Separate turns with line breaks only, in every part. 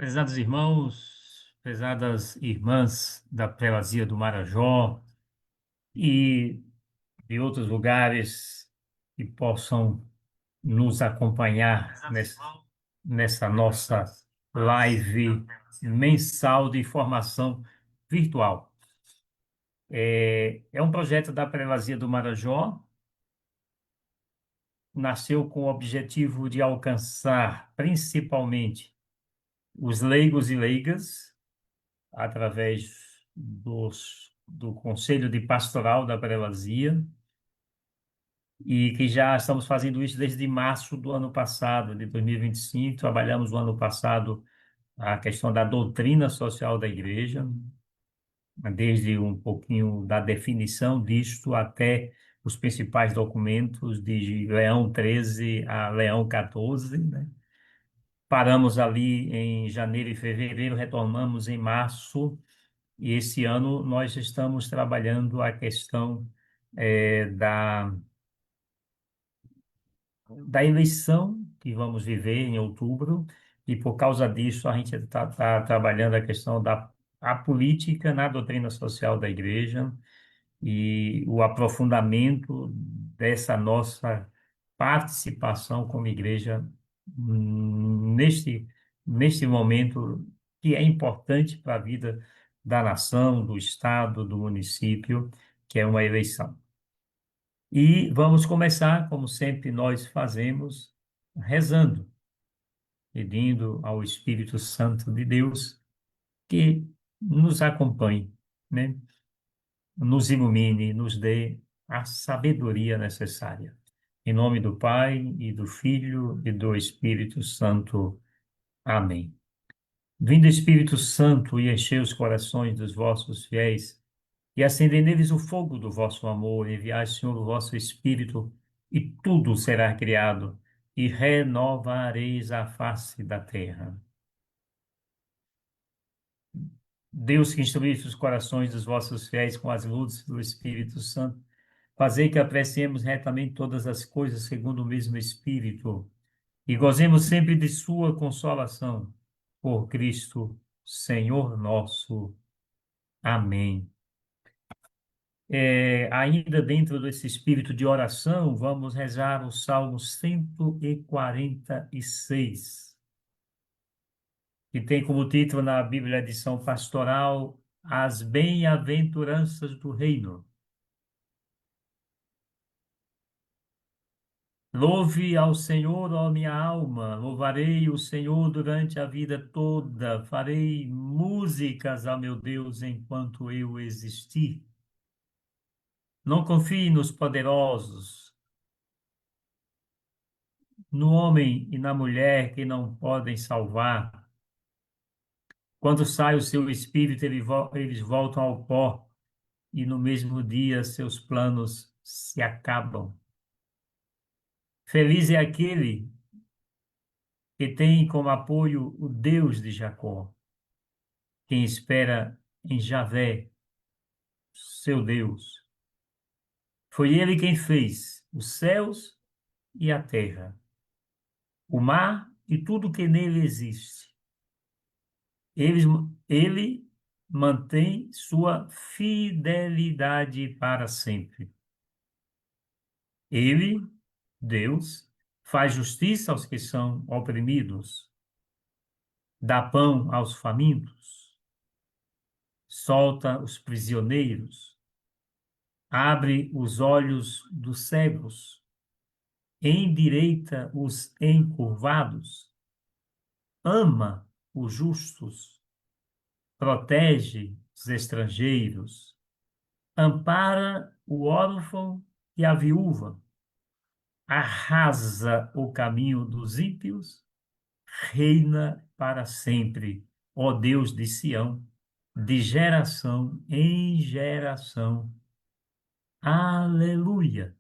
Prezados irmãos, prezadas irmãs da Prelazia do Marajó e de outros lugares que possam nos acompanhar nessa nossa live mensal de formação virtual. É um projeto da Prelazia do Marajó, nasceu com o objetivo de alcançar principalmente os leigos e leigas através do Conselho de Pastoral da Prelazia, e que já estamos fazendo isso desde março do ano passado, de 2025. Trabalhamos no ano passado a questão da doutrina social da Igreja, desde um pouquinho da definição disto até os principais documentos de Leão XIII a Leão XIV, né? Paramos ali em janeiro e fevereiro, retomamos em março. E esse ano nós estamos trabalhando a questão da eleição que vamos viver em outubro, e por causa disso a gente está trabalhando a questão a política na doutrina social da Igreja e o aprofundamento dessa nossa participação como igreja neste momento que é importante para a vida da nação, do estado, do município, que é uma eleição. E vamos começar, como sempre nós fazemos, rezando, pedindo ao Espírito Santo de Deus que nos acompanhe, né? Nos ilumine, nos dê a sabedoria necessária. Em nome do Pai, e do Filho, e do Espírito Santo. Amém. Vindo Espírito Santo e enchei os corações dos vossos fiéis, e acendei neles o fogo do vosso amor, enviai, Senhor, o vosso Espírito, e tudo será criado, e renovareis a face da terra. Deus que instruísse os corações dos vossos fiéis com as luzes do Espírito Santo, fazei que apreciemos retamente todas as coisas segundo o mesmo Espírito e gozemos sempre de sua consolação. Por Cristo, Senhor nosso. Amém. Ainda dentro desse espírito de oração, vamos rezar o Salmo 146, que tem como título na Bíblia Edição Pastoral As Bem-aventuranças do Reino. Louve ao Senhor, ó minha alma, louvarei o Senhor durante a vida toda, farei músicas ao meu Deus enquanto eu existir. Não confie nos poderosos, no homem e na mulher que não podem salvar. Quando sai o seu espírito, eles voltam ao pó, e no mesmo dia seus planos se acabam. Feliz é aquele que tem como apoio o Deus de Jacó, quem espera em Javé, seu Deus. Foi ele quem fez os céus e a terra, o mar e tudo que nele existe. Ele, ele mantém sua fidelidade para sempre. Ele, Deus, faz justiça aos que são oprimidos, dá pão aos famintos, solta os prisioneiros, abre os olhos dos cegos, endireita os encurvados, ama os justos, protege os estrangeiros, ampara o órfão e a viúva, arrasa o caminho dos ímpios, reina para sempre, ó Deus de Sião, de geração em geração. Aleluia!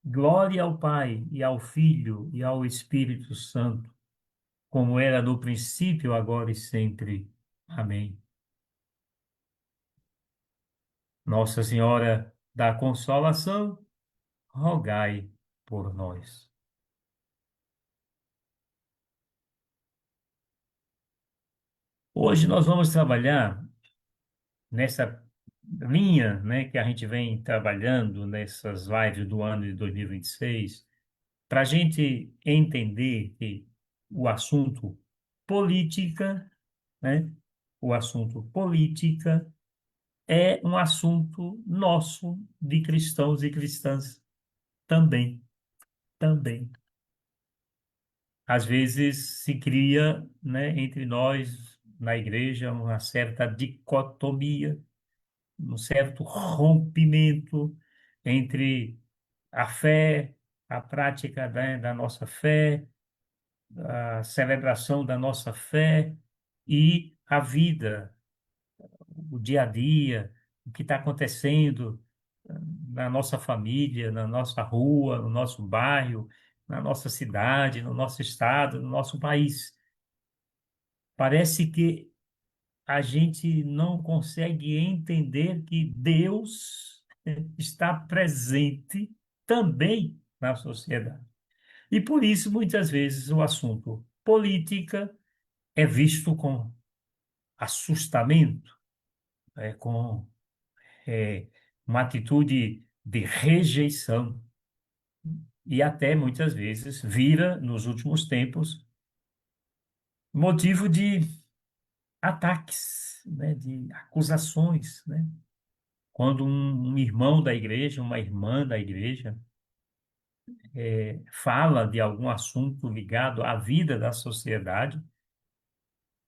Glória ao Pai, e ao Filho, e ao Espírito Santo, como era no princípio, agora e sempre. Amém. Nossa Senhora da Consolação, rogai por nós. Hoje nós vamos trabalhar nessa linha, né, que a gente vem trabalhando nessas lives do ano de 2026, para a gente entender que o assunto política, né, o assunto política é um assunto nosso de cristãos e cristãs também, também. Às vezes se cria, né, entre nós na igreja uma certa dicotomia, um certo rompimento entre a fé, a prática da nossa fé, a celebração da nossa fé e a vida, o dia a dia, o que está acontecendo na nossa família, na nossa rua, no nosso bairro, na nossa cidade, no nosso estado, no nosso país. Parece que a gente não consegue entender que Deus está presente também na sociedade. E por isso, muitas vezes, o assunto política é visto com assustamento, com é, uma atitude de rejeição e até muitas vezes vira, nos últimos tempos, motivo de ataques, né, de acusações, né? Quando um irmão da igreja, uma irmã da igreja, fala de algum assunto ligado à vida da sociedade,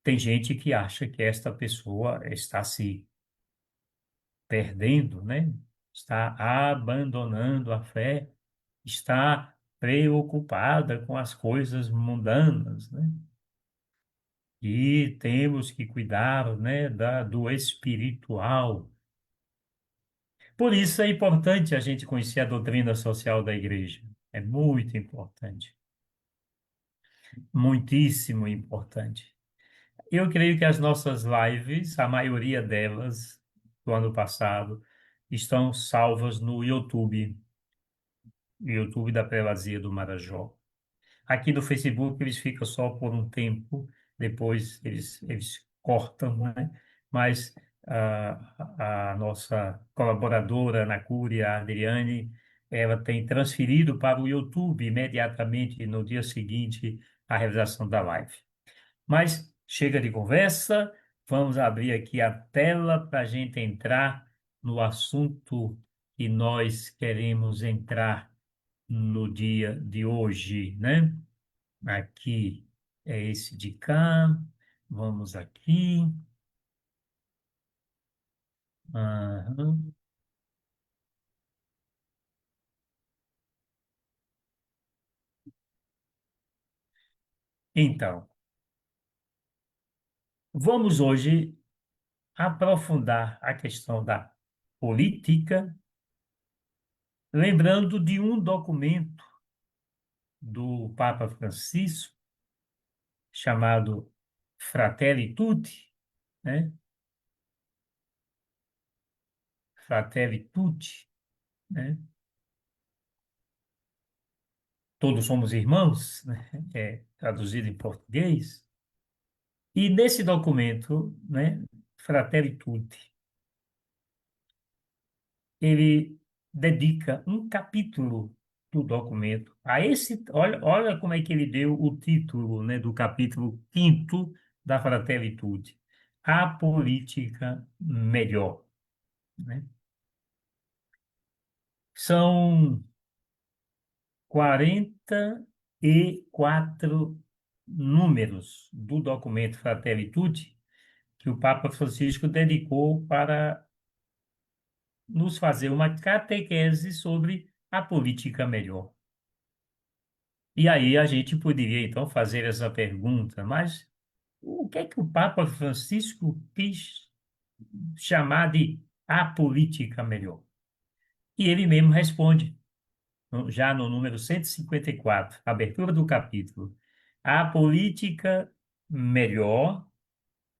tem gente que acha que esta pessoa está se perdendo, né? Está abandonando a fé, está preocupada com as coisas mundanas, né? E temos que cuidar, né, do espiritual. Por isso é importante a gente conhecer a doutrina social da igreja. É muito importante, muitíssimo importante. Eu creio que as nossas lives, a maioria delas do ano passado, estão salvas no YouTube da Prelazia do Marajó. Aqui no Facebook eles ficam só por um tempo, depois eles cortam, né? Mas a nossa colaboradora na Cúria, a Adriane, ela tem transferido para o YouTube imediatamente no dia seguinte à realização da live. Mas chega de conversa, vamos abrir aqui a tela para a gente entrar no assunto que nós queremos entrar no dia de hoje, né? Aqui é esse de cá. Vamos aqui. Aham. Então, vamos hoje aprofundar a questão da política, lembrando de um documento do Papa Francisco chamado Fratelli Tutti, né? Fratelli Tutti, né? Todos somos irmãos, né? É traduzido em português. E nesse documento, né, Fratelli Tutti, ele dedica um capítulo do documento a esse. Olha como é que ele deu o título, né, do capítulo quinto da Fratelli Tutti: A Política Melhor, né? São 44 números do documento Fratelli Tutti que o Papa Francisco dedicou para nos fazer uma catequese sobre a política melhor. E aí a gente poderia então fazer essa pergunta, mas o que é que o Papa Francisco quis chamar de a política melhor? E ele mesmo responde, já no número 154, abertura do capítulo: a política melhor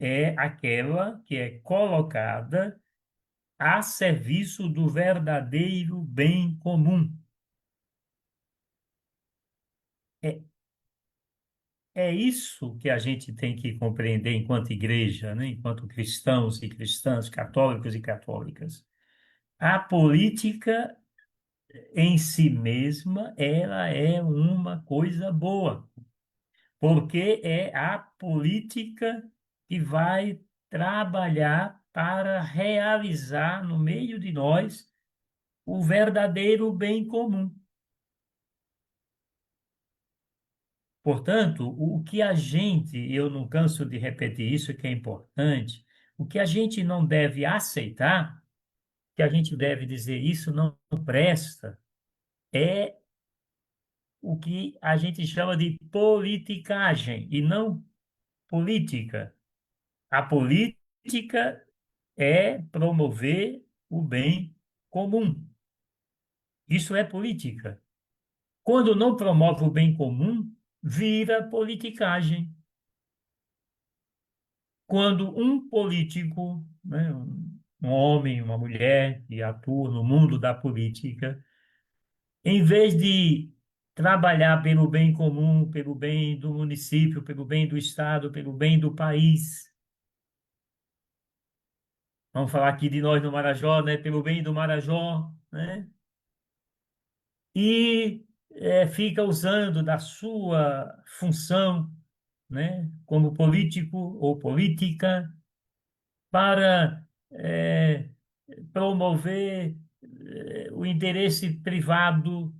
é aquela que é colocada a serviço do verdadeiro bem comum. É, é isso que a gente tem que compreender enquanto igreja, né? Enquanto cristãos e cristãs, católicos e católicas. A política em si mesma, ela é uma coisa boa, porque é a política que vai trabalhar para realizar no meio de nós o verdadeiro bem comum. Portanto, o que a gente, eu não canso de repetir isso, que é importante, o que a gente não deve aceitar, que a gente deve dizer isso não presta, é o que a gente chama de politicagem e não política. A política é promover o bem comum. Isso é política. Quando não promove o bem comum, vira politicagem. Quando um político, né, um homem, uma mulher que atua no mundo da política, em vez de trabalhar pelo bem comum, pelo bem do município, pelo bem do estado, pelo bem do país, vamos falar aqui de nós no Marajó, né, pelo bem do Marajó, né, e fica usando da sua função, né, como político ou política para promover o interesse privado,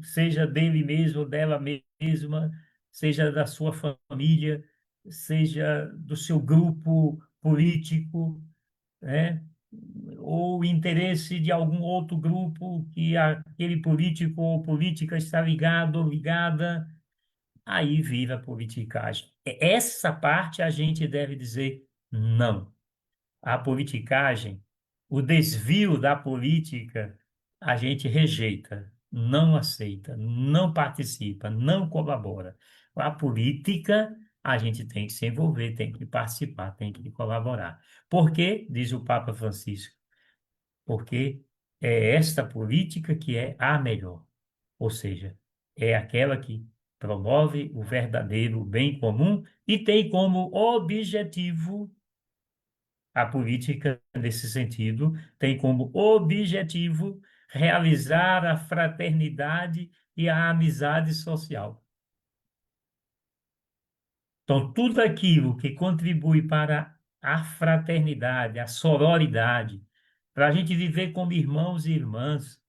seja dele mesmo, dela mesma, seja da sua família, seja do seu grupo político, né? Ou interesse de algum outro grupo que aquele político ou política está ligado ou ligada, aí vira politicagem. Essa parte a gente deve dizer não. A politicagem, o desvio da política, a gente rejeita, não aceita, não participa, não colabora. A política, a gente tem que se envolver, tem que participar, tem que colaborar. Por quê? Diz o Papa Francisco, porque é esta política que é a melhor, ou seja, é aquela que promove o verdadeiro bem comum e tem como objetivo a política, nesse sentido, tem como objetivo realizar a fraternidade e a amizade social. Então, tudo aquilo que contribui para a fraternidade, a sororidade, para a gente viver como irmãos e irmãs,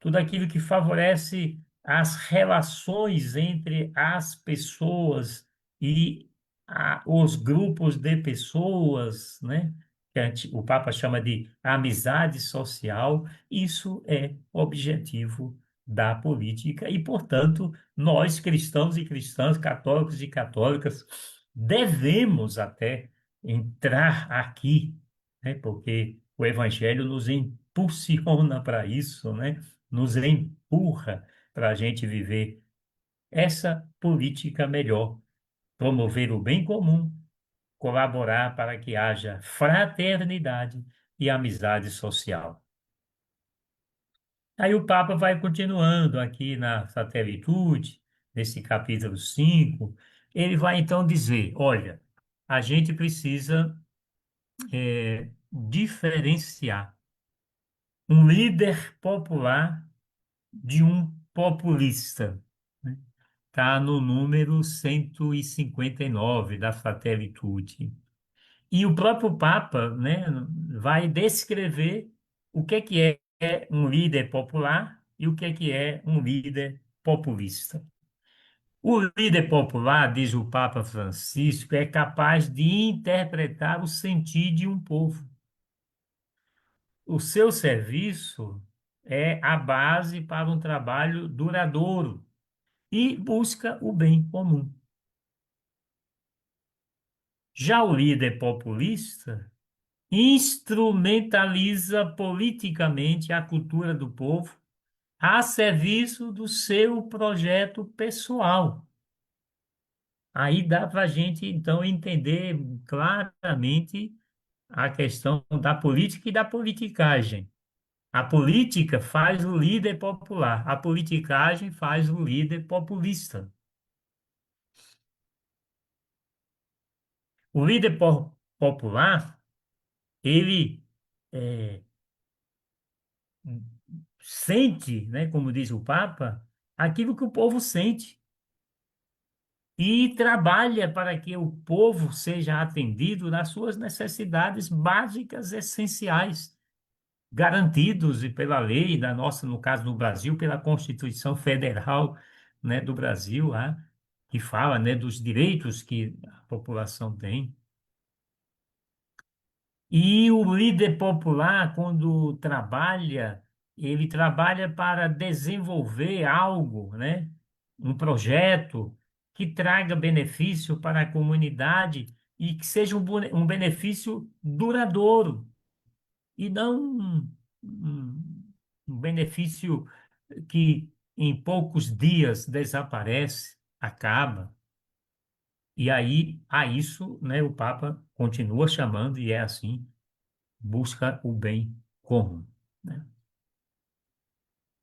tudo aquilo que favorece as relações entre as pessoas e os grupos de pessoas, né? Que o Papa chama de amizade social, isso é objetivo da política e, portanto, nós, cristãos e cristãs, católicos e católicas, devemos até entrar aqui, né? Porque o Evangelho nos impulsiona para isso, né? Nos empurra para a gente viver essa política melhor, promover o bem comum, colaborar para que haja fraternidade e amizade social. Aí o Papa vai continuando aqui na Fraternitude, nesse capítulo 5, ele vai então dizer, olha, a gente precisa diferenciar um líder popular de um populista. Está no número 159 da Fraternitude. E o próprio Papa, né, vai descrever o que é um líder popular e o que é um líder populista. O líder popular, diz o Papa Francisco, é capaz de interpretar o sentir de um povo. O seu serviço é a base para um trabalho duradouro e busca o bem comum. Já o líder populista instrumentaliza politicamente a cultura do povo a serviço do seu projeto pessoal. Aí dá para a gente, então, entender claramente a questão da política e da politicagem. A política faz o líder popular, a politicagem faz o líder populista. O líder popular, ele é, sente, né, como diz o Papa, aquilo que o povo sente e trabalha para que o povo seja atendido nas suas necessidades básicas essenciais, garantidos e pela lei da nossa, no caso do Brasil, pela Constituição Federal, né, do Brasil, que fala, né, dos direitos que a população tem. E o líder popular, quando trabalha, ele trabalha para desenvolver algo, né? Um projeto que traga benefício para a comunidade e que seja um benefício duradouro e não um benefício que em poucos dias desaparece, acaba. E aí, a isso, né, o Papa continua chamando, e é assim, busca o bem comum, né?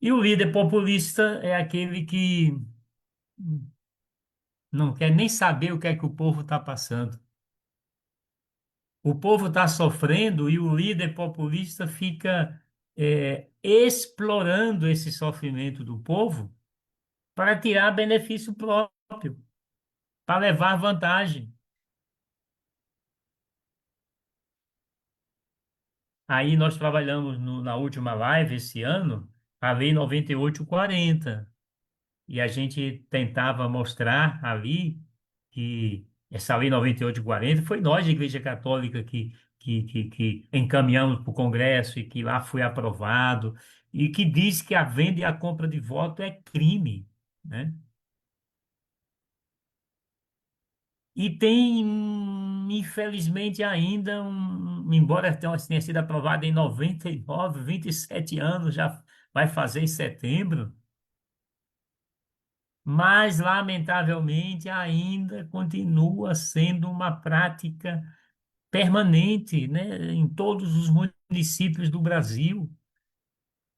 E o líder populista é aquele que não quer nem saber o que é que o povo está passando. O povo está sofrendo e o líder populista fica explorando esse sofrimento do povo para tirar benefício próprio, para levar vantagem. Aí nós trabalhamos na última live esse ano, a Lei 9840. E a gente tentava mostrar ali que essa Lei 9840 foi nós, da Igreja Católica, que encaminhamos para o Congresso e que lá foi aprovado, e que diz que a venda e a compra de voto é crime, né? E tem, infelizmente, ainda, embora tenha sido aprovado em 99, 27 anos, já vai fazer em setembro, mas, lamentavelmente, ainda continua sendo uma prática permanente, né, em todos os municípios do Brasil,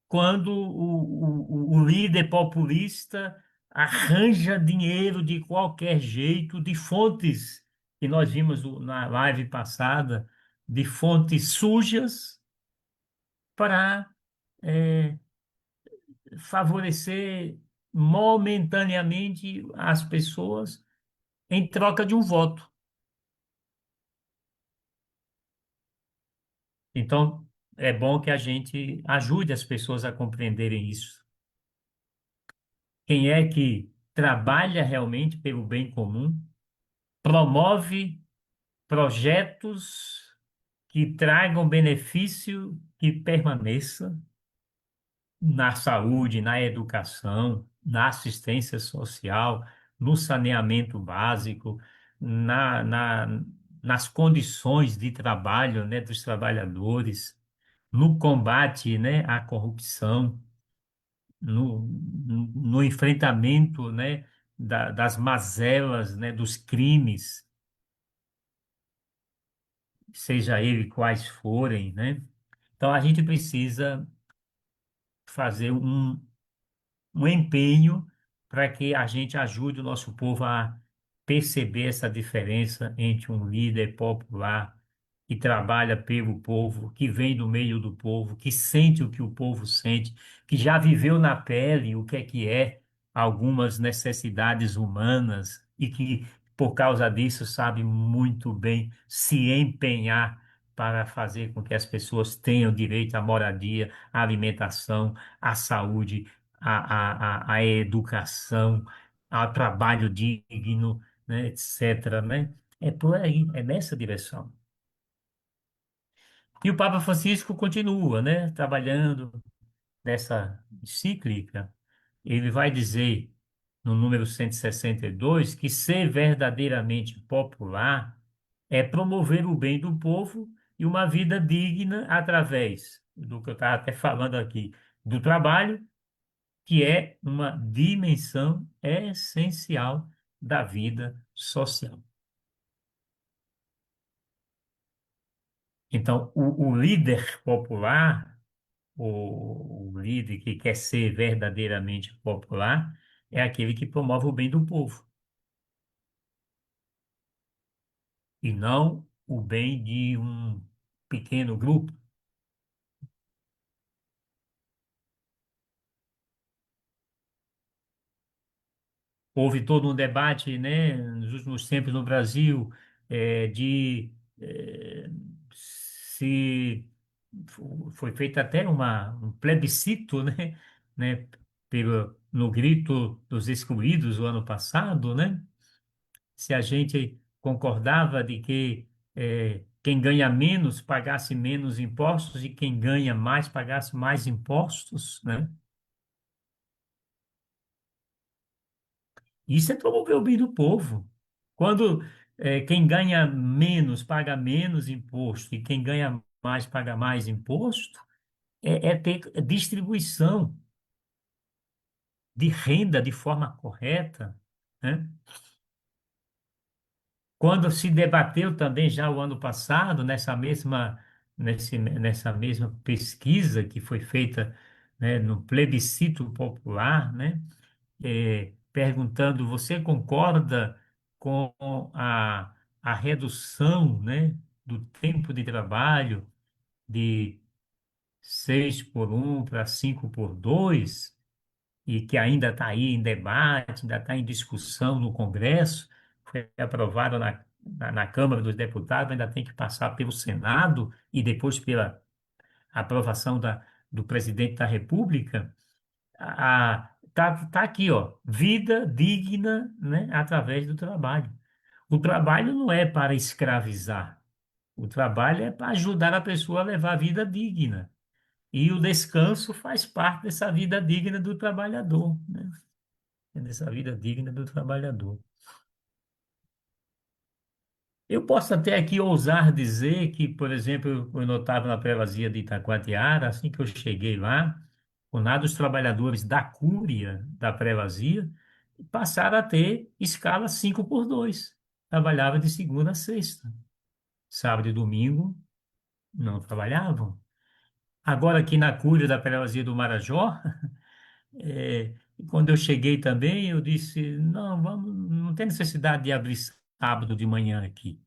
quando o líder populista arranja dinheiro de qualquer jeito, de fontes, que nós vimos na live passada, de fontes sujas, para favorecer momentaneamente as pessoas em troca de um voto. Então, é bom que a gente ajude as pessoas a compreenderem isso. Quem é que trabalha realmente pelo bem comum, promove projetos que tragam benefício que permaneça na saúde, na educação, na assistência social, no saneamento básico, nas condições de trabalho, né, dos trabalhadores, no combate, né, à corrupção, no enfrentamento, né, das mazelas, né, dos crimes, seja ele quais forem, né? Então a gente precisa fazer um empenho para que a gente ajude o nosso povo a perceber essa diferença entre um líder popular que trabalha pelo povo, que vem do meio do povo, que sente o que o povo sente, que já viveu na pele o que é algumas necessidades humanas e que, por causa disso, sabe muito bem se empenhar para fazer com que as pessoas tenham direito à moradia, à alimentação, à saúde, à educação, ao trabalho digno, né, etc., né? É por aí, é nessa direção. E o Papa Francisco continua, né, trabalhando nessa encíclica. Ele vai dizer, no número 162, que ser verdadeiramente popular é promover o bem do povo e uma vida digna através do que eu estava até falando aqui, do trabalho, que é uma dimensão essencial da vida social. Então, o líder popular, o líder que quer ser verdadeiramente popular, é aquele que promove o bem do povo. e não o bem de um pequeno grupo. Houve todo um debate, né, nos últimos tempos no Brasil, de se foi feito até um plebiscito, né, no grito dos excluídos o ano passado, né, se a gente concordava de que quem ganha menos pagasse menos impostos e quem ganha mais pagasse mais impostos, né? Isso é promover o bem do povo. Quando quem ganha menos paga menos imposto e quem ganha mais paga mais imposto, é ter distribuição de renda de forma correta, né? Quando se debateu também já o ano passado, nessa mesma pesquisa que foi feita, né, no plebiscito popular, né, perguntando: você concorda com a redução, né, do tempo de trabalho de 6 por 1 para 5 por 2, e que ainda está aí em debate, ainda está em discussão no Congresso, foi aprovado na Câmara dos Deputados, ainda tem que passar pelo Senado e depois pela aprovação do presidente da República. Tá aqui, ó, vida digna, né, através do trabalho. O trabalho não é para escravizar, o trabalho é para ajudar a pessoa a levar a vida digna. E o descanso faz parte dessa vida digna do trabalhador, né? Dessa vida digna do trabalhador. Eu posso até aqui ousar dizer que, por exemplo, eu estava na prelazia de Itacoatiara, assim que eu cheguei lá, o nada os trabalhadores da Cúria da prelazia passaram a ter escala 5 por 2. Trabalhava de segunda a sexta. Sábado e domingo não trabalhavam. Agora, aqui na Cúria da prelazia do Marajó, quando eu cheguei também, eu disse: não, vamos, não tem necessidade de abrir sábado de manhã aqui.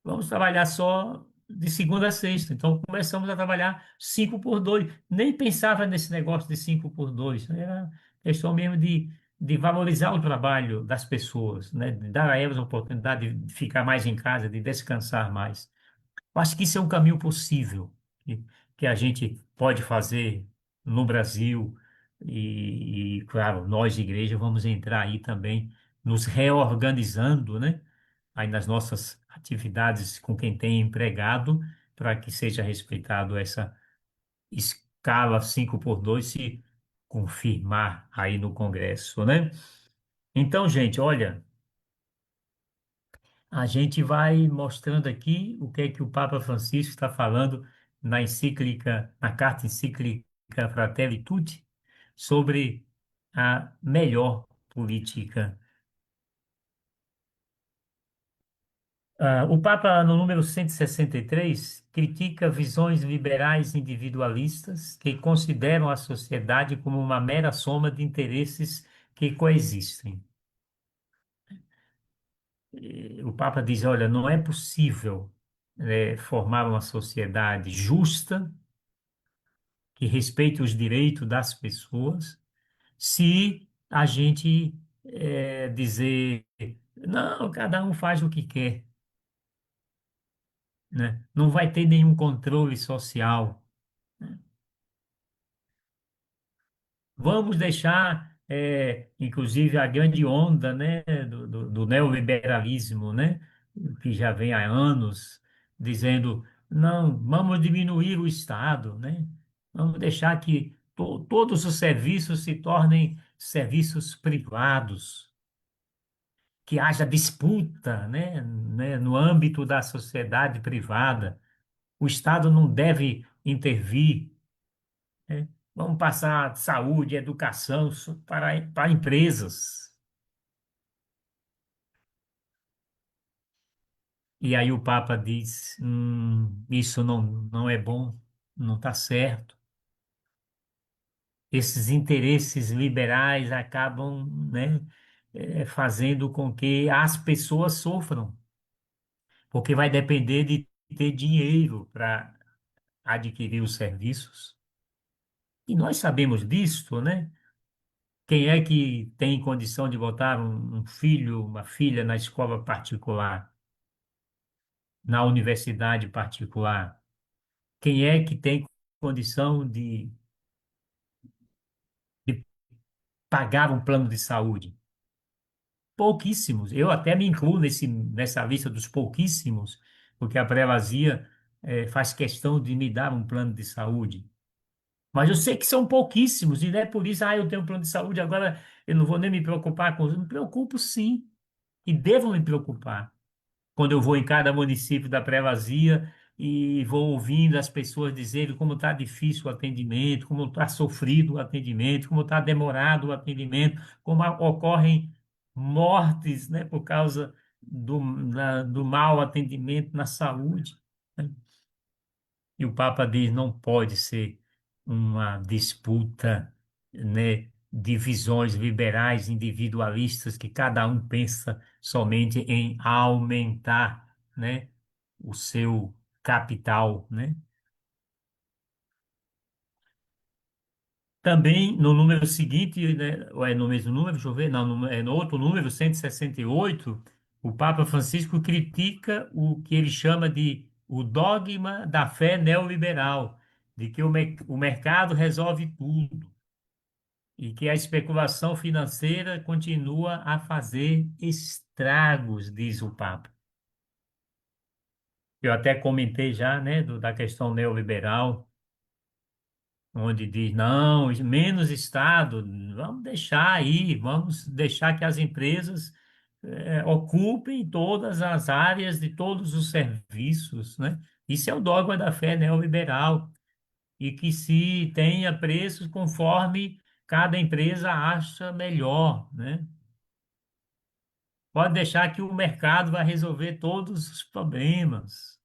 Vamos trabalhar só de segunda a sexta. Então começamos a trabalhar 5 por 2. Nem pensava nesse negócio de 5 por 2. Era questão mesmo de valorizar o trabalho das pessoas, né? De dar a elas a oportunidade de ficar mais em casa, de descansar mais. Eu acho que isso é um caminho possível que a gente pode fazer no Brasil claro, nós, igreja, vamos entrar aí também nos reorganizando, né? Aí nas nossas atividades com quem tem empregado, para que seja respeitado essa escala 5 por 2 se confirmar aí no Congresso, né? Então, gente, olha, a gente vai mostrando aqui o que é que o Papa Francisco está falando na carta encíclica Fratelli Tutti, sobre a melhor política. O Papa, no número 163, critica visões liberais individualistas que consideram a sociedade como uma mera soma de interesses que coexistem. O Papa diz: olha, não é possível formar uma sociedade justa, que respeite os direitos das pessoas, se a gente dizer: não, cada um faz o que quer, né? Não vai ter nenhum controle social. Vamos deixar, inclusive, a grande onda, né, do neoliberalismo, né, que já vem há anos, dizendo: não, vamos diminuir o Estado, né? Vamos deixar que todos os serviços se tornem serviços privados, que haja disputa, né, no âmbito da sociedade privada. O Estado não deve intervir, né? Vamos passar saúde, educação para empresas. E aí o Papa diz: isso não é bom, não está certo. Esses interesses liberais acabam, né, fazendo com que as pessoas sofram, porque vai depender de ter dinheiro para adquirir os serviços. E nós sabemos disso, né? Quem é que tem condição de botar um filho, uma filha na escola particular, na universidade particular? Quem é que tem condição de pagar um plano de saúde? Pouquíssimos. Eu até me incluo nessa lista dos pouquíssimos, porque a Prevazia faz questão de me dar um plano de saúde. Mas eu sei que são pouquíssimos, e não é por isso, eu tenho um plano de saúde, agora eu não vou nem me preocupar com isso. Me preocupo sim, e devo me preocupar. Quando eu vou em cada município da Pré-Vazia e vou ouvindo as pessoas dizerem como está difícil o atendimento, como está sofrido o atendimento, como está demorado o atendimento, como ocorrem mortes, né, por causa do mau atendimento na saúde, né? E o Papa diz não pode ser uma disputa, né, de visões liberais, individualistas, que cada um pensa somente em aumentar, né, o seu capital, né? Também no número seguinte, né, ou é no mesmo número, deixa eu ver, não, é no outro número, 168, o Papa Francisco critica o que ele chama de o dogma da fé neoliberal, de que o mercado resolve tudo e que a especulação financeira continua a fazer estragos, diz o Papa. Eu até comentei já, né, da questão neoliberal, onde diz, não, menos Estado, vamos deixar aí, vamos deixar que as empresas ocupem todas as áreas de todos os serviços, né? Isso é o dogma da fé neoliberal, e que se tenha preços conforme cada empresa acha melhor, né? Pode deixar que o mercado vai resolver todos os problemas.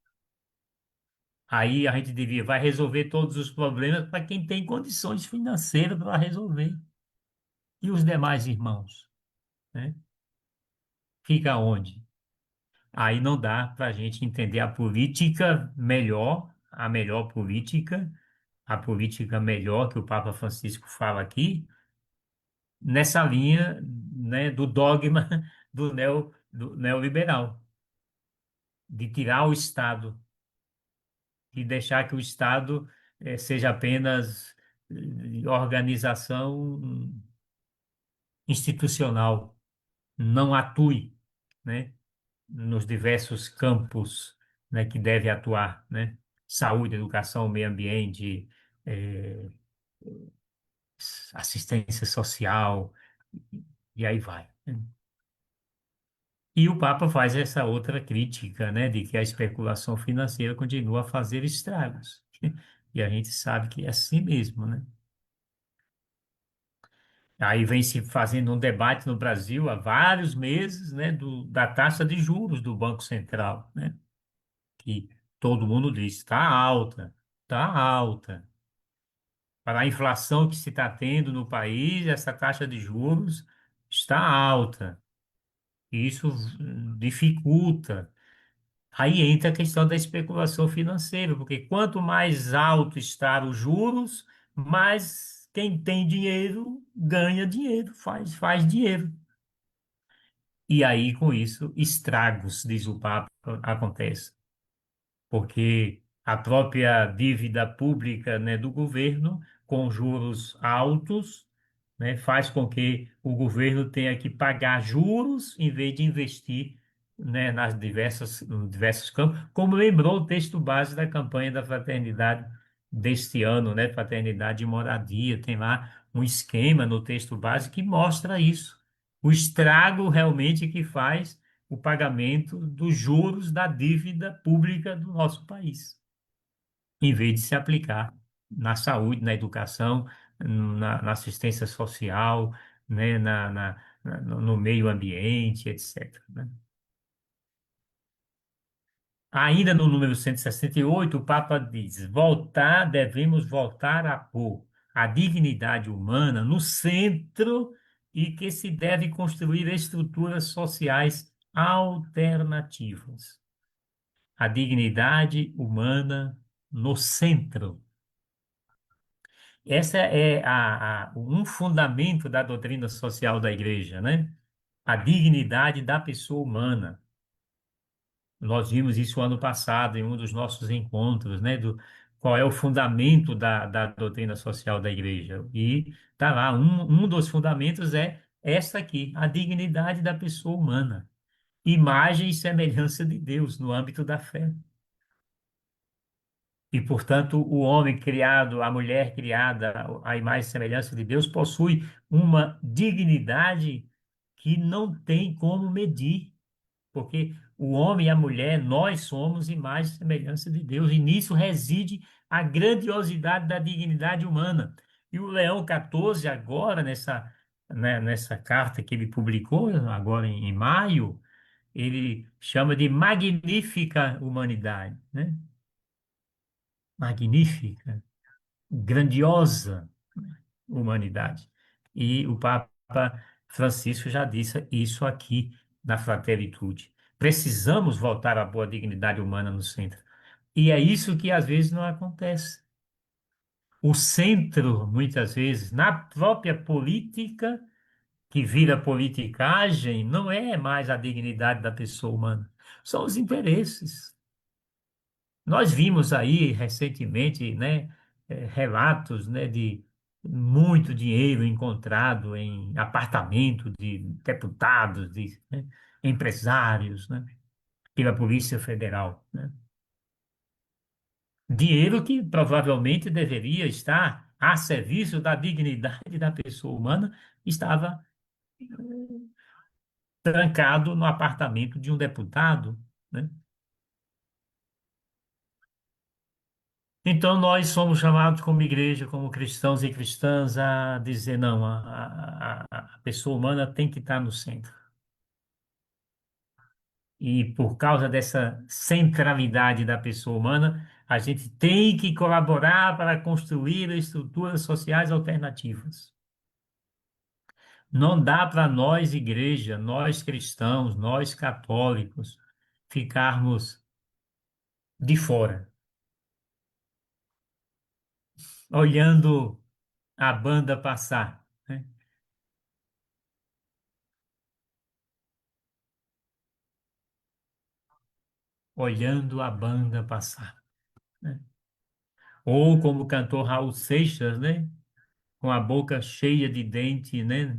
Aí a gente devia, vai resolver todos os problemas para quem tem condições financeiras para resolver. E os demais irmãos, né? Fica onde? Aí não dá para a gente entender a política melhor, a melhor política, a política melhor que o Papa Francisco fala aqui, nessa linha, né, do dogma do neoliberal, de tirar o Estado e deixar que o Estado seja apenas organização institucional, não atue, né, nos diversos campos, né, que deve atuar, né? Saúde, educação, meio ambiente, eh, assistência social, e aí vai, né? E o Papa faz essa outra crítica, né, de que a especulação financeira continua a fazer estragos. E a gente sabe que é assim mesmo, né? Aí vem se fazendo um debate no Brasil há vários meses, né, da taxa de juros do Banco Central, né? Que todo mundo diz, está alta, está alta. Para a inflação que se está tendo no país, essa taxa de juros está alta. Isso dificulta. Aí entra a questão da especulação financeira, porque quanto mais alto está os juros, mais quem tem dinheiro ganha dinheiro, faz dinheiro. E aí, com isso, estragos, diz o Papa, acontecem. Porque a própria dívida pública, né, do governo, com juros altos, né, faz com que o governo tenha que pagar juros em vez de investir, né, nos diversos campos, como lembrou o texto base da campanha da fraternidade deste ano, né, Fraternidade e Moradia. Tem lá um esquema no texto base que mostra isso, o estrago realmente que faz o pagamento dos juros da dívida pública do nosso país, em vez de se aplicar na saúde, na educação, na assistência social, né, no meio ambiente, etc., né? Ainda no número 168, o Papa diz: devemos voltar a pôr a dignidade humana no centro e que se deve construir estruturas sociais alternativas. a dignidade humana no centro. Essa é um fundamento da doutrina social da igreja, né? A dignidade da pessoa humana. Nós vimos isso ano passado em um dos nossos encontros, né? Qual é o fundamento da doutrina social da igreja. E tá lá, um dos fundamentos é essa aqui, a dignidade da pessoa humana. Imagem e semelhança de Deus no âmbito da fé. E, portanto, o homem criado, a mulher criada, a imagem e semelhança de Deus, possui uma dignidade que não tem como medir, porque o homem e a mulher, nós somos imagem e semelhança de Deus, e nisso reside a grandiosidade da dignidade humana. E o Leão 14, agora, nessa carta que ele publicou, agora em maio, ele chama de magnífica humanidade, né? Magnífica, grandiosa humanidade. E o Papa Francisco já disse isso aqui na Fraternitude. Precisamos voltar à boa dignidade humana no centro. E é isso que às vezes não acontece. O centro, muitas vezes, na própria política, que vira politicagem, não é mais a dignidade da pessoa humana, são os interesses. Nós vimos aí recentemente, né, relatos, né, de muito dinheiro encontrado em apartamento de deputados, né, empresários, né, pela Polícia Federal, né? Dinheiro que provavelmente deveria estar a serviço da dignidade da pessoa humana, estava trancado no apartamento de um deputado, né? Então, nós somos chamados como igreja, como cristãos e cristãs, a dizer: não, a pessoa humana tem que estar no centro. E por causa dessa centralidade da pessoa humana, a gente tem que colaborar para construir estruturas sociais alternativas. Não dá para nós, igreja, nós cristãos, nós católicos, ficarmos de fora, olhando a banda passar, né? Olhando a banda passar, né? Ou como cantou Raul Seixas, né? Com a boca cheia de dente, né?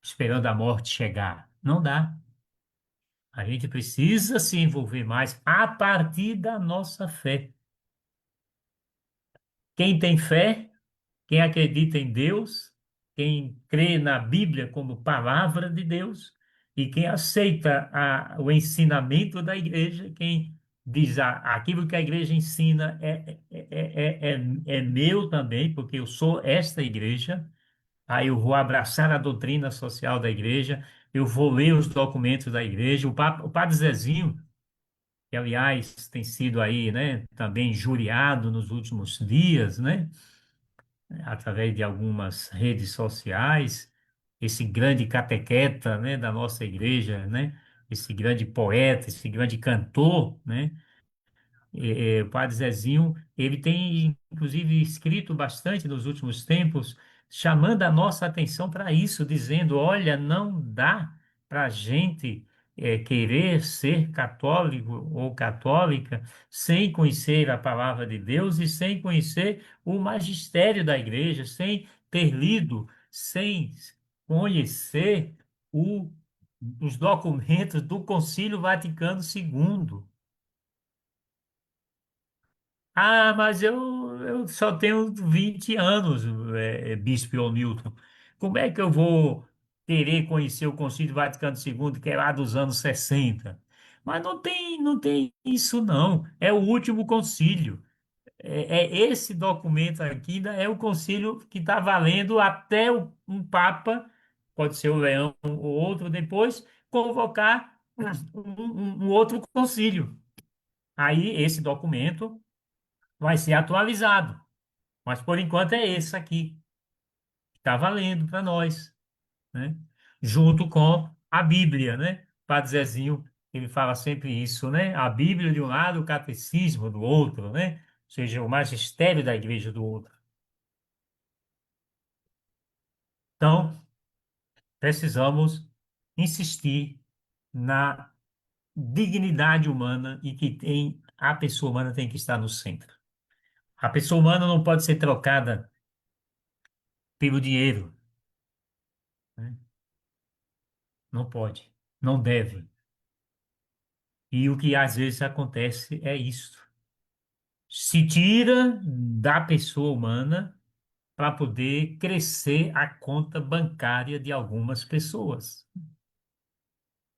Esperando a morte chegar. Não dá. A gente precisa se envolver mais a partir da nossa fé. Quem tem fé, quem acredita em Deus, quem crê na Bíblia como palavra de Deus e quem aceita o ensinamento da igreja, quem diz aquilo que a igreja ensina é meu também, porque eu sou esta igreja. Aí eu vou abraçar a doutrina social da igreja, eu vou ler os documentos da igreja. O Padre Zezinho, que aliás tem sido aí, né, também injuriado nos últimos dias, né, através de algumas redes sociais, esse grande catequeta, né, da nossa igreja, né, esse grande poeta, esse grande cantor, né, o Padre Zezinho, ele tem, inclusive, escrito bastante nos últimos tempos, chamando a nossa atenção para isso, dizendo: olha, não dá para a gente querer ser católico ou católica sem conhecer a palavra de Deus e sem conhecer o magistério da igreja, sem ter lido, sem conhecer o- os documentos do Concílio Vaticano II. Ah, mas eu só tenho 20 anos, Bispo John Newton. Como é que eu vou querer conhecer o Concílio Vaticano II, que é lá dos anos 60? Mas não tem isso, não. É o último concílio. Esse documento aqui, ainda é o concílio que está valendo até um Papa, pode ser o Leão ou outro depois, convocar um outro concílio. Aí, esse documento vai ser atualizado. Mas por enquanto é esse aqui, que está valendo para nós, né? Junto com a Bíblia, né? Padre Zezinho Ele fala sempre isso, né? A Bíblia de um lado, o catecismo do outro, né? Ou seja, o magistério da igreja do outro. Então, precisamos insistir na dignidade humana e que a pessoa humana tem que estar no centro. A pessoa humana não pode ser trocada pelo dinheiro, né? Não pode, não deve. E o que às vezes acontece é isso. Se tira da pessoa humana para poder crescer a conta bancária de algumas pessoas,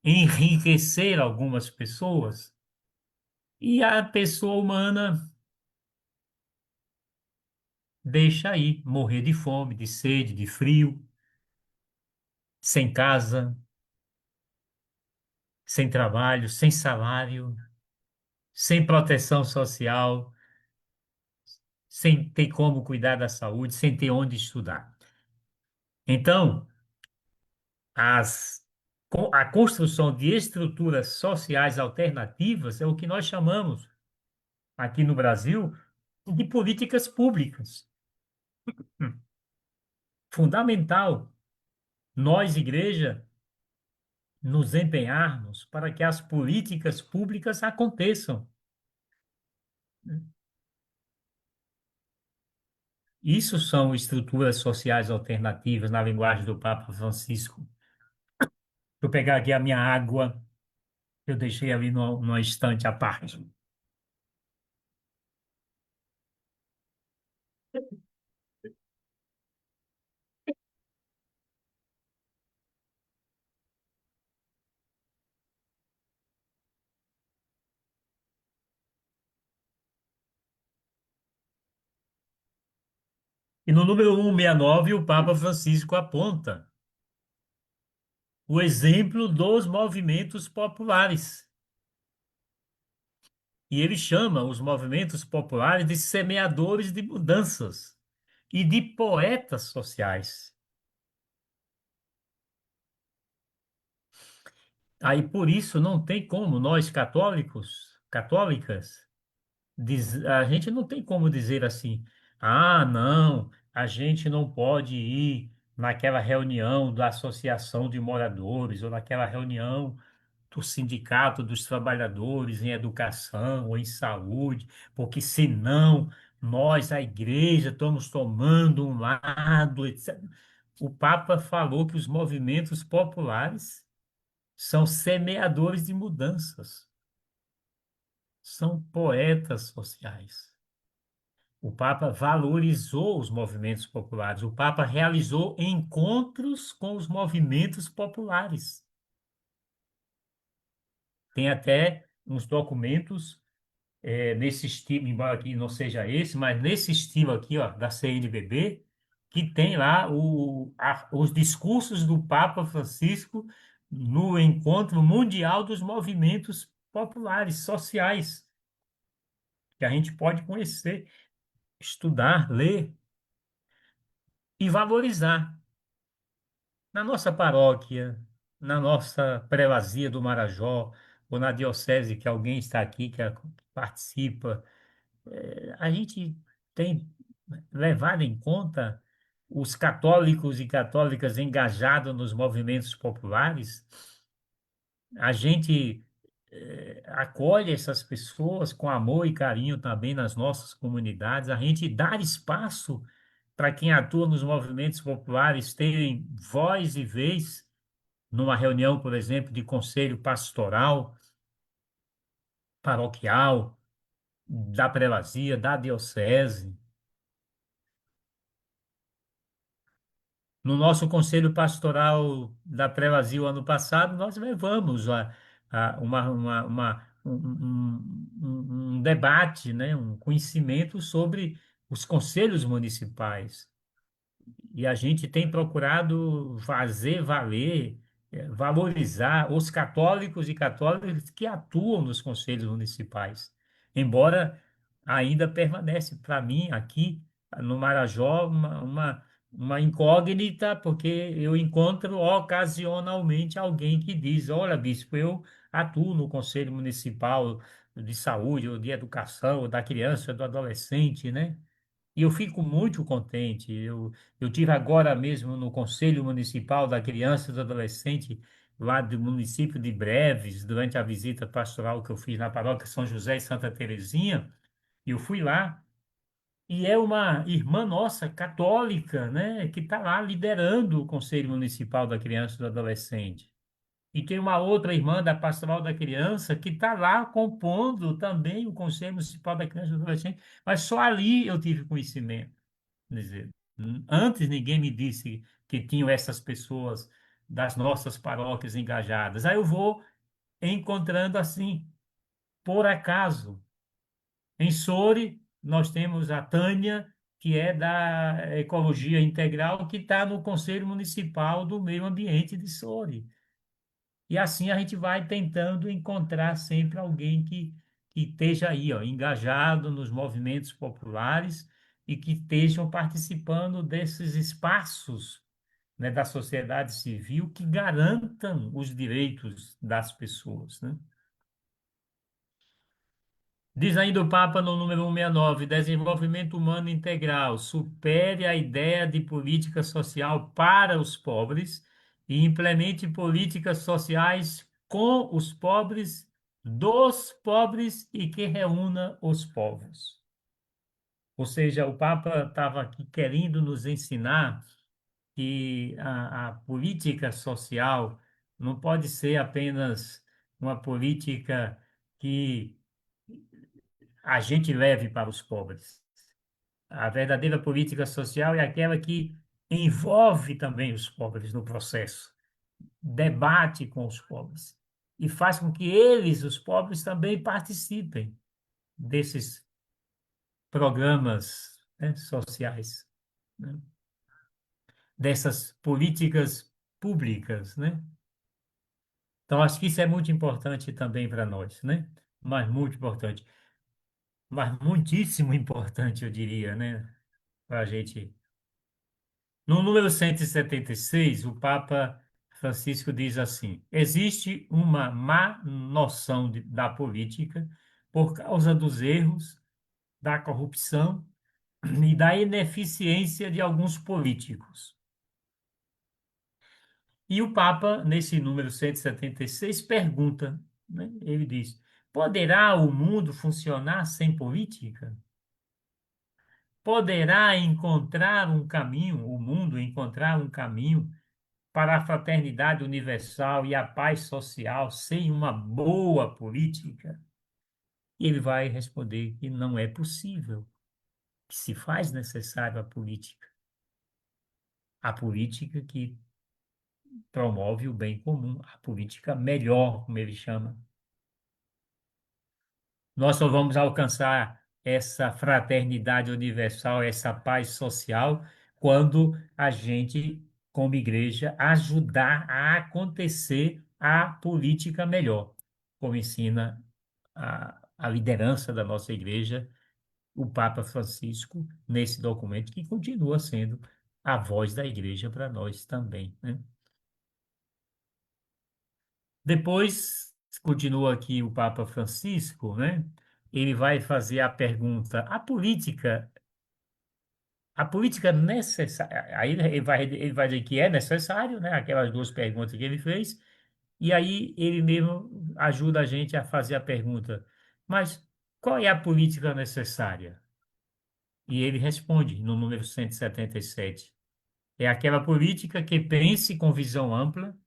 enriquecer algumas pessoas. E a pessoa humana deixa aí morrer de fome, de sede, de frio, sem casa, sem trabalho, sem salário, sem proteção social, sem ter como cuidar da saúde, sem ter onde estudar. Então, a construção de estruturas sociais alternativas é o que nós chamamos aqui no Brasil de políticas públicas. Hum. Fundamental nós, igreja, nos empenharmos para que as políticas públicas aconteçam. Isso são estruturas sociais alternativas na linguagem do Papa Francisco. Vou pegar aqui a minha água, que eu deixei ali numa estante à parte. E no número 169, o Papa Francisco aponta o exemplo dos movimentos populares. E ele chama os movimentos populares de semeadores de mudanças e de poetas sociais. Aí por isso não tem como nós católicos, católicas, a gente não tem como dizer assim: ah, não, a gente não pode ir naquela reunião da Associação de Moradores ou naquela reunião do Sindicato dos Trabalhadores em Educação ou em Saúde, porque senão nós, a igreja, estamos tomando um lado, etc. O Papa falou que os movimentos populares são semeadores de mudanças, são poetas sociais. O Papa valorizou os movimentos populares. O Papa realizou encontros com os movimentos populares. Tem até uns documentos nesse estilo, embora aqui não seja esse, mas nesse estilo aqui, ó, da CNBB, que tem lá os discursos do Papa Francisco no Encontro Mundial dos Movimentos Populares, Sociais, que a gente pode conhecer, estudar, ler e valorizar. Na nossa paróquia, na nossa prelazia do Marajó, ou na diocese que alguém está aqui que participa, a gente tem levado em conta os católicos e católicas engajados nos movimentos populares. A gente acolhe essas pessoas com amor e carinho também nas nossas comunidades. A gente dá espaço para quem atua nos movimentos populares terem voz e vez numa reunião, por exemplo, de conselho pastoral, paroquial, da prelazia, da diocese. No nosso conselho pastoral da prelazia o ano passado, nós levamos um debate, né, um conhecimento sobre os conselhos municipais. E a gente tem procurado fazer valer, valorizar os católicos e católicas que atuam nos conselhos municipais. Embora ainda permanece para mim aqui no Marajó uma incógnita, porque eu encontro ocasionalmente alguém que diz: Olha, bispo, eu atuo no Conselho Municipal de Saúde, ou de Educação, da criança, do adolescente, né? E eu fico muito contente. Eu tive agora mesmo no Conselho Municipal da Criança e do Adolescente, lá do município de Breves, durante a visita pastoral que eu fiz na paróquia São José e Santa Terezinha, e eu fui lá. E é uma irmã nossa, católica, né, que está lá liderando o Conselho Municipal da Criança e do Adolescente. E tem uma outra irmã da Pastoral da Criança que está lá compondo também o Conselho Municipal da Criança e do Adolescente. Mas só ali eu tive conhecimento. Quer dizer, antes ninguém me disse que tinham essas pessoas das nossas paróquias engajadas. Aí eu vou encontrando assim, por acaso. Em Soure, nós temos a Tânia, que é da Ecologia Integral, que está no Conselho Municipal do Meio Ambiente de Soure. E assim a gente vai tentando encontrar sempre alguém que esteja aí, ó, engajado nos movimentos populares e que estejam participando desses espaços, né, da sociedade civil que garantam os direitos das pessoas, né? Diz ainda o Papa no número 169, desenvolvimento humano integral, supere a ideia de política social para os pobres e implemente políticas sociais com os pobres, dos pobres e que reúna os povos. Ou seja, o Papa estava aqui querendo nos ensinar que a política social não pode ser apenas uma política que a gente leve para os pobres. A verdadeira política social é aquela que envolve também os pobres no processo, debate com os pobres e faz com que eles, os pobres, também participem desses programas, né, sociais, né, dessas políticas públicas, né? Então, acho que isso é muito importante também para nós, né? Mas muito importante, mas muitíssimo importante, eu diria, né? Para a gente. No número 176, o Papa Francisco diz assim: existe uma má noção da política por causa dos erros, da corrupção e da ineficiência de alguns políticos. E o Papa, nesse número 176, pergunta, né? Ele diz: poderá o mundo funcionar sem política? Poderá encontrar um caminho, o mundo encontrar um caminho para a fraternidade universal e a paz social sem uma boa política? E ele vai responder que não é possível, que se faz necessário a política que promove o bem comum, a política melhor, como ele chama. Nós só vamos alcançar essa fraternidade universal, essa paz social, quando a gente, como igreja, ajudar a acontecer a política melhor, como ensina a liderança da nossa igreja, o Papa Francisco, nesse documento, que continua sendo a voz da igreja para nós também, né? Depois, continua aqui o Papa Francisco, né? Ele vai fazer a pergunta: a política necessária? Aí ele vai dizer que é necessário, né? Aquelas duas perguntas que ele fez, e aí ele mesmo ajuda a gente a fazer a pergunta: mas qual é a política necessária? E ele responde no número 177. É aquela política que pense com visão ampla,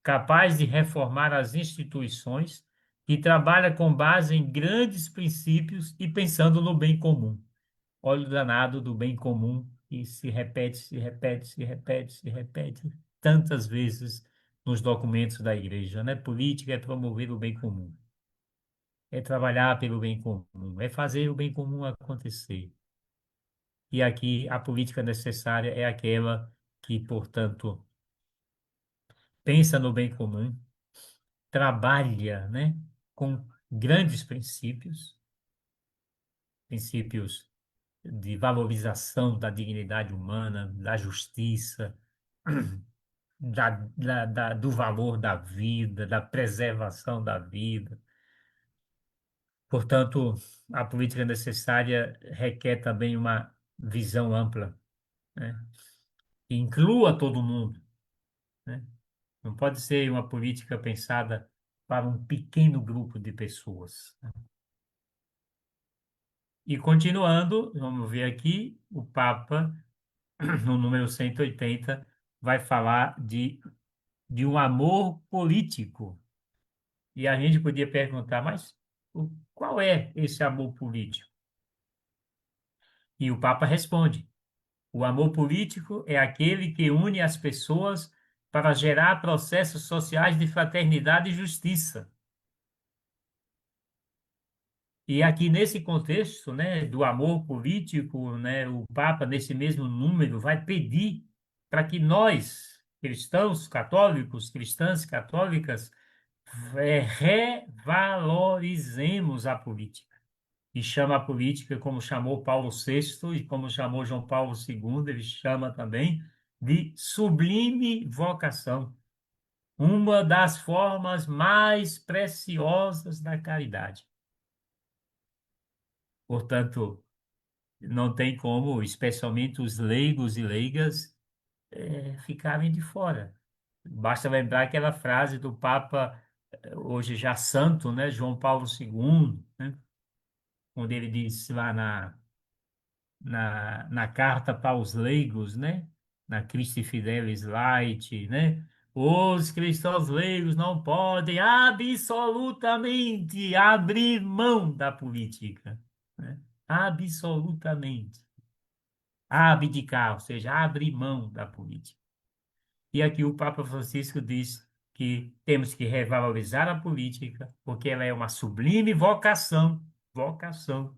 capaz de reformar as instituições e trabalha com base em grandes princípios e pensando no bem comum. Olha o danado do bem comum que se repete, se repete, se repete, se repete tantas vezes nos documentos da igreja, né? Política é promover o bem comum, é trabalhar pelo bem comum, é fazer o bem comum acontecer. E aqui a política necessária é aquela que, portanto, pensa no bem comum, trabalha, né, com grandes princípios, princípios de valorização da dignidade humana, da justiça, do valor da vida, da preservação da vida. Portanto, a política necessária requer também uma visão ampla, né? Que inclua todo mundo, né? Não pode ser uma política pensada para um pequeno grupo de pessoas. E continuando, vamos ver aqui, o Papa, no número 180, vai falar de um amor político. E a gente podia perguntar, mas qual é esse amor político? E o Papa responde: o amor político é aquele que une as pessoas para gerar processos sociais de fraternidade e justiça. E aqui nesse contexto, né, do amor político, né, o Papa, nesse mesmo número, vai pedir para que nós, cristãos católicos, cristãs católicas, revalorizemos a política. E chama a política, como chamou Paulo VI e como chamou João Paulo II, ele chama também de sublime vocação, uma das formas mais preciosas da caridade. Portanto, não tem como, especialmente os leigos e leigas, ficarem de fora. Basta lembrar aquela frase do Papa, hoje já santo, né, João Paulo II, né, onde ele disse lá na carta para os leigos, né, na Christi Fidelis Light, né, os cristãos leigos não podem absolutamente abrir mão da política, né, absolutamente. Abdicar, ou seja, abrir mão da política. E aqui o Papa Francisco diz que temos que revalorizar a política, porque ela é uma sublime vocação, vocação,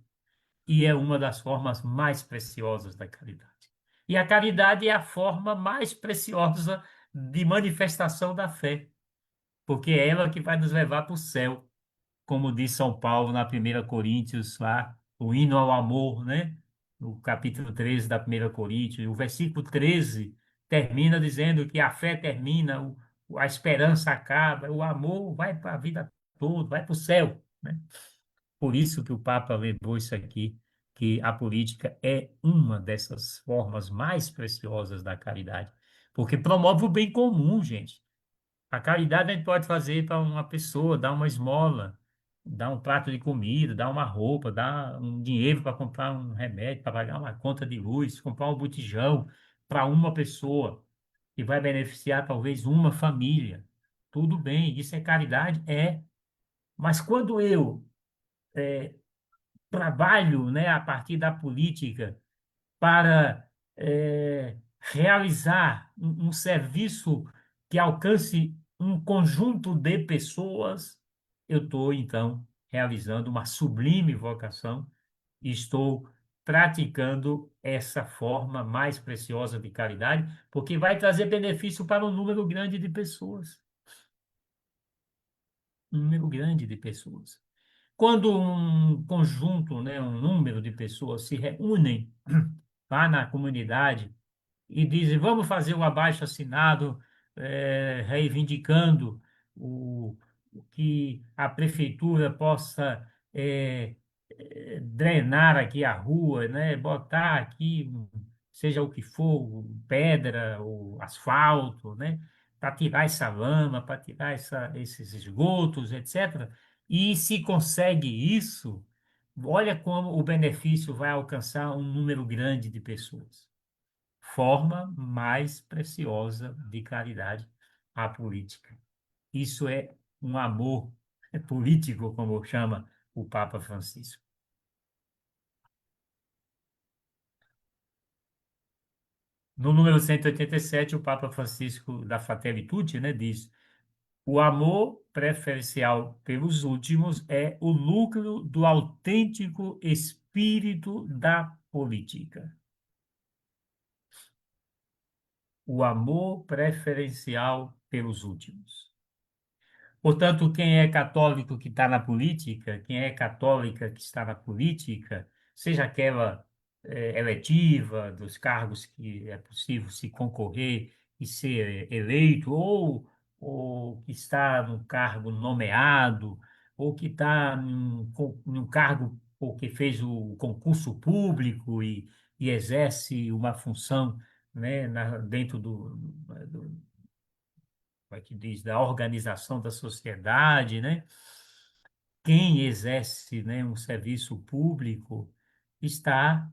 e é uma das formas mais preciosas da caridade. E a caridade é a forma mais preciosa de manifestação da fé, porque é ela que vai nos levar para o céu, como diz São Paulo na 1 Coríntios, lá, o hino ao amor, né? No capítulo 13 da 1 Coríntios, o versículo 13 termina dizendo que a fé termina, a esperança acaba, o amor vai para a vida toda, vai para o céu, né? Por isso que o Papa lembrou isso aqui, que a política é uma dessas formas mais preciosas da caridade, porque promove o bem comum, gente. A caridade a gente pode fazer para uma pessoa, dar uma esmola, dar um prato de comida, dar uma roupa, dar um dinheiro para comprar um remédio, para pagar uma conta de luz, comprar um botijão para uma pessoa, que vai beneficiar talvez uma família. Tudo bem, isso é caridade? É. Mas quando eu trabalho, né, a partir da política, para realizar um serviço que alcance um conjunto de pessoas, eu estou, então, realizando uma sublime vocação e estou praticando essa forma mais preciosa de caridade, porque vai trazer benefício para um número grande de pessoas. Um número grande de pessoas. Quando um conjunto, né, um número de pessoas se reúnem lá na comunidade e dizem: vamos fazer o abaixo-assinado, reivindicando o que a prefeitura possa drenar aqui a rua, né? Botar aqui, seja o que for, pedra ou asfalto, né? Para tirar essa lama, para tirar esses esgotos, etc. E se consegue isso, olha como o benefício vai alcançar um número grande de pessoas. Forma mais preciosa de caridade, a política. Isso é um amor político, como chama o Papa Francisco. No número 187, o Papa Francisco, da Fratelli Tutti, né, diz: o amor preferencial pelos últimos é o núcleo do autêntico espírito da política. O amor preferencial pelos últimos. Portanto, quem é católico que está na política, quem é católica que está na política, seja aquela eletiva, dos cargos que é possível se concorrer e ser eleito, ou que está no cargo nomeado, ou que está num cargo porque fez o concurso público e exerce uma função, né, dentro como é que diz, da organização da sociedade, né? Quem exerce, né, um serviço público está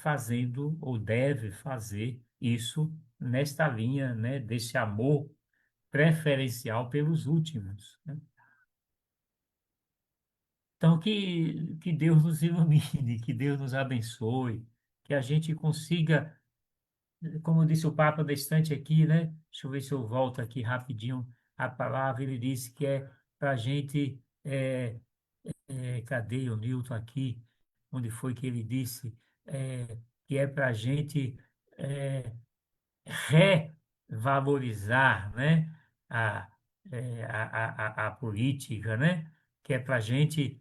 fazendo ou deve fazer isso nesta linha, né, desse amor preferencial pelos últimos, né? Então, que Deus nos ilumine, que Deus nos abençoe, que a gente consiga, como disse o Papa da estante aqui, né? Deixa eu ver se eu volto aqui rapidinho a palavra. Ele disse que é para a gente. Cadê o Newton aqui? Onde foi que ele disse que é para a gente é, revalorizar, né, a, a política, né, que é para a gente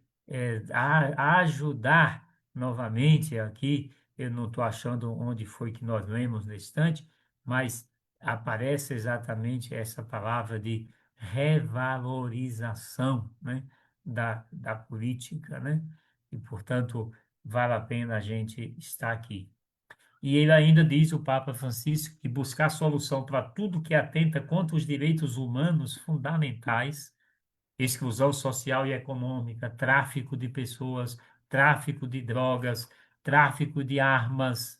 ajudar novamente aqui. Eu não estou achando onde foi que nós lemos na estante, mas aparece exatamente essa palavra de revalorização, né, da política, né, e, portanto, vale a pena a gente estar aqui. E ele ainda diz, o Papa Francisco, que buscar solução para tudo que atenta contra os direitos humanos fundamentais, exclusão social e econômica, tráfico de pessoas, tráfico de drogas, tráfico de armas,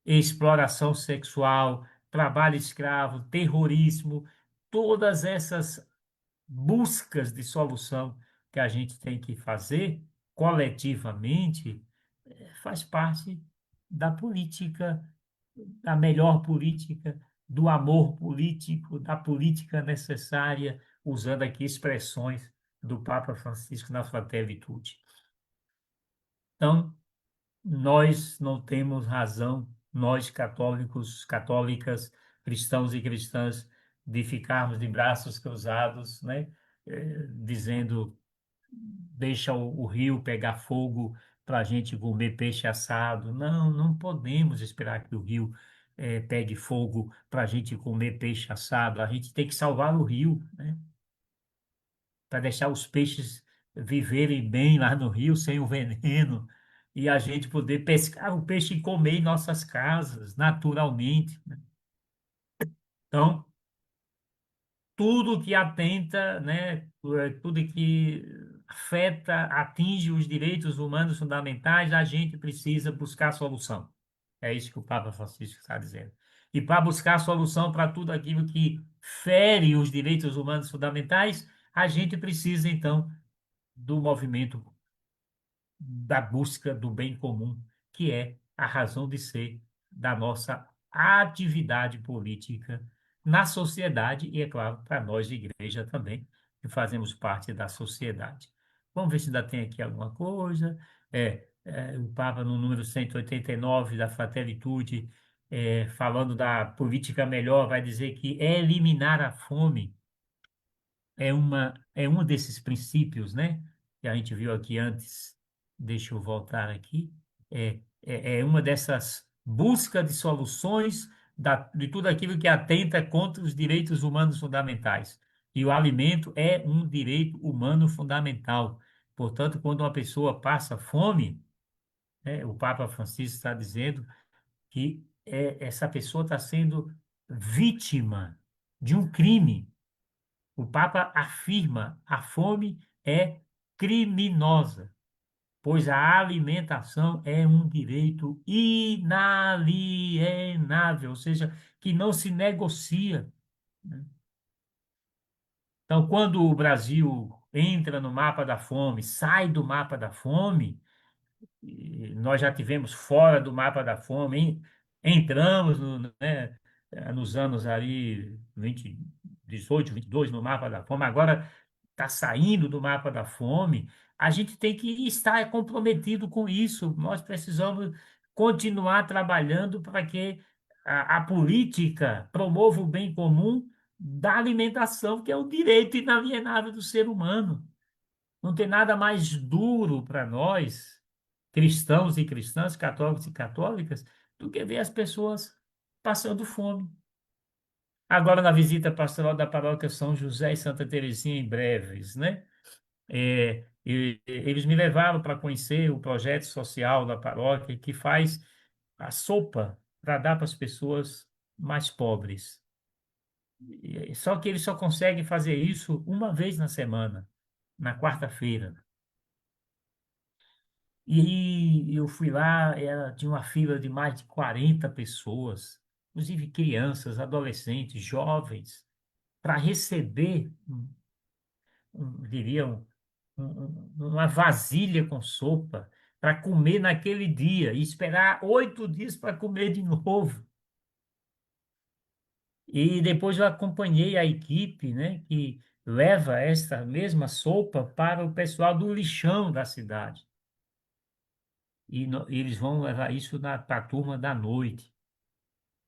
exploração sexual, trabalho escravo, terrorismo, todas essas buscas de solução que a gente tem que fazer coletivamente faz parte da política, da melhor política, do amor político, da política necessária, usando aqui expressões do Papa Francisco na Fratelli Tutti. Então, nós não temos razão, nós católicos, católicas, cristãos e cristãs, de ficarmos de braços cruzados, né, dizendo deixa o rio pegar fogo para a gente comer peixe assado. Não, não podemos esperar que o rio pegue fogo para a gente comer peixe assado. A gente tem que salvar o rio, né? Para deixar os peixes viverem bem lá no rio, sem o veneno, e a gente poder pescar o peixe e comer em nossas casas, naturalmente, né? Então, tudo que atenta, né, tudo que afeta, atinge os direitos humanos fundamentais, a gente precisa buscar solução. É isso que o Papa Francisco está dizendo. E para buscar solução para tudo aquilo que fere os direitos humanos fundamentais, a gente precisa, então, do movimento da busca do bem comum, que é a razão de ser da nossa atividade política na sociedade e, é claro, para nós de igreja também, que fazemos parte da sociedade. Vamos ver se ainda tem aqui alguma coisa. O Papa, no número 189 da Fratelli Tutti, falando da política melhor, vai dizer que eliminar a fome é um desses princípios, né? Que a gente viu aqui antes. Deixa eu voltar aqui. É uma dessas busca de soluções de tudo aquilo que atenta contra os direitos humanos fundamentais. E o alimento é um direito humano fundamental. Portanto, quando uma pessoa passa fome, né, o Papa Francisco está dizendo que essa pessoa está sendo vítima de um crime. O Papa afirma: a fome é criminosa, pois a alimentação é um direito inalienável, ou seja, que não se negocia, né? Então, quando o Brasil entra no mapa da fome, sai do mapa da fome, e nós já tivemos fora do mapa da fome, entramos nos anos ali 20, 18, 22 no mapa da fome, agora está saindo do mapa da fome. A gente tem que estar comprometido com isso. Nós precisamos continuar trabalhando para que a política promova o bem comum da alimentação, que é o direito inalienável do ser humano. Não tem nada mais duro para nós, cristãos e cristãs, católicos e católicas, do que ver as pessoas passando fome. Agora, na visita pastoral da paróquia São José e Santa Teresinha, em breves, né? Eles me levaram para conhecer o projeto social da paróquia que faz a sopa para dar para as pessoas mais pobres. Só que eles só conseguem fazer isso uma vez na semana, na quarta-feira. E eu fui lá, tinha uma fila de mais de 40 pessoas, inclusive crianças, adolescentes, jovens, para receber, diria, uma vasilha com sopa para comer naquele dia e esperar 8 dias para comer de novo. E depois eu acompanhei a equipe, né, que leva esta mesma sopa para o pessoal do lixão da cidade. E eles vão levar isso para a turma da noite.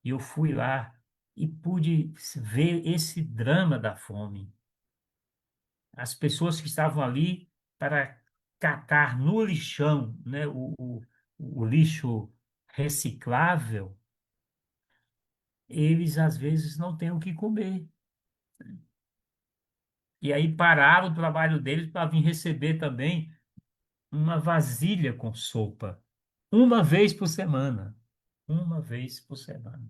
E eu fui lá e pude ver esse drama da fome. As pessoas que estavam ali para catar no lixão, né, o lixo reciclável, eles às vezes não têm o que comer. E aí pararam o trabalho deles para vir receber também uma vasilha com sopa, uma vez por semana. Uma vez por semana.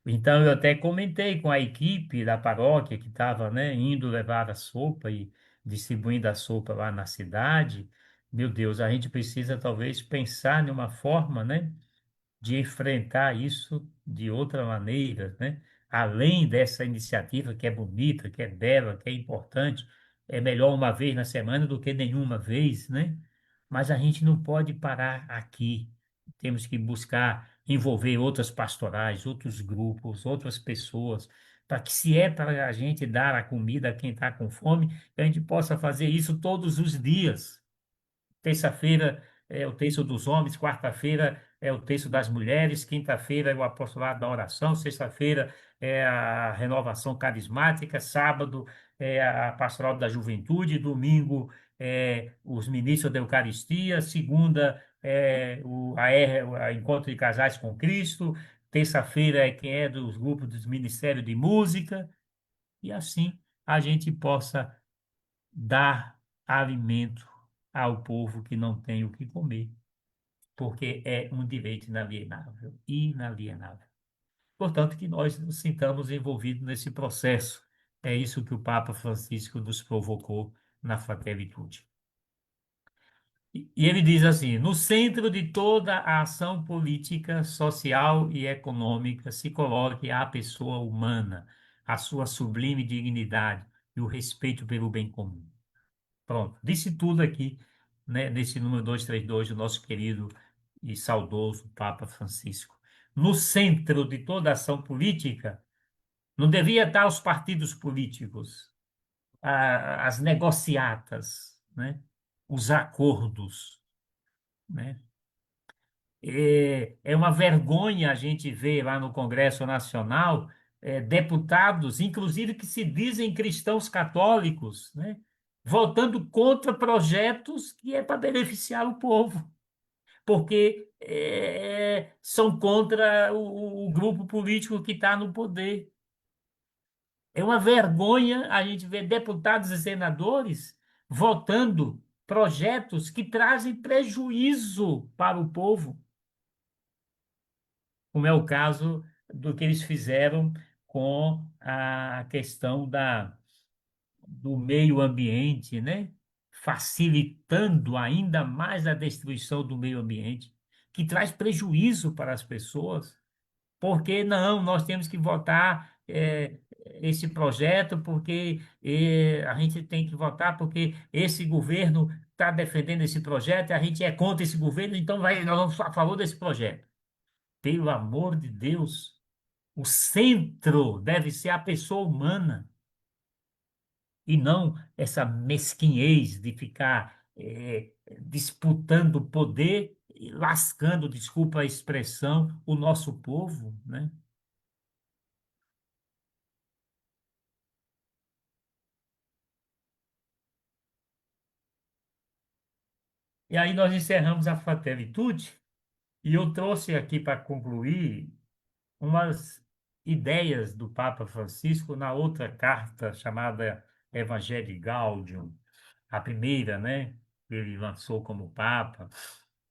Então, eu até comentei com a equipe da paróquia que estava, né, indo levar a sopa e distribuindo a sopa lá na cidade. Meu Deus, a gente precisa talvez pensar numa forma, né, de enfrentar isso de outra maneira, né? Além dessa iniciativa que é bonita, que é bela, que é importante, é melhor uma vez na semana do que nenhuma vez, né? Mas a gente não pode parar aqui. Temos que buscar envolver outras pastorais, outros grupos, outras pessoas, para que, se é para a gente dar a comida a quem está com fome, que a gente possa fazer isso todos os dias. Terça-feira é o texto dos homens, quarta-feira é o texto das mulheres, quinta-feira é o apostolado da oração, sexta-feira é a renovação carismática, sábado é a pastoral da juventude, domingo é os ministros da Eucaristia, segunda é a encontro de casais com Cristo, terça-feira é quem é dos grupos dos ministérios de música, e assim a gente possa dar alimento ao povo que não tem o que comer, porque é um direito inalienável, inalienável. Portanto, que nós nos sintamos envolvidos nesse processo. É isso que o Papa Francisco nos provocou na Fraternitude. E ele diz assim: no centro de toda a ação política, social e econômica se coloque a pessoa humana, a sua sublime dignidade e o respeito pelo bem comum. Pronto, disse tudo aqui, né, nesse número 232 do nosso querido e saudoso Papa Francisco. No centro de toda ação política, não devia estar os partidos políticos, as negociatas, né, os acordos, né? É uma vergonha a gente ver lá no Congresso Nacional deputados, inclusive que se dizem cristãos católicos, né, votando contra projetos que é para beneficiar o povo, porque são contra o grupo político que está no poder. É uma vergonha a gente ver deputados e senadores votando projetos que trazem prejuízo para o povo, como é o caso do que eles fizeram com a questão do meio ambiente, né? Facilitando ainda mais a destruição do meio ambiente, que traz prejuízo para as pessoas. Porque não, nós temos que votar esse projeto, porque a gente tem que votar, porque esse governo está defendendo esse projeto, e a gente é contra esse governo, então nós vamos a favor desse projeto. Pelo amor de Deus, o centro deve ser a pessoa humana e não essa mesquinhez de ficar disputando poder e lascando, desculpa a expressão, o nosso povo, né? E aí nós encerramos a Fraternitude e eu trouxe aqui para concluir umas ideias do Papa Francisco na outra carta chamada Evangelii Gaudium, a primeira, né? Que ele lançou como Papa.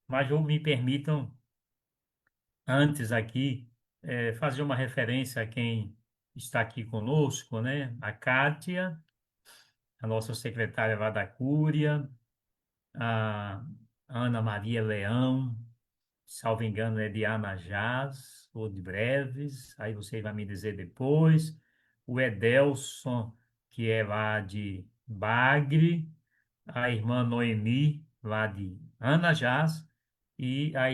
Mas me permitam, antes aqui, fazer uma referência a quem está aqui conosco, né? A Kátia, a nossa secretária lá da Cúria, a Ana Maria Leão, salvo engano, é de Anajás, ou de Breves, aí você vai me dizer depois. O Edelson, que é lá de Bagre, a irmã Noemi, lá de Anajás, e a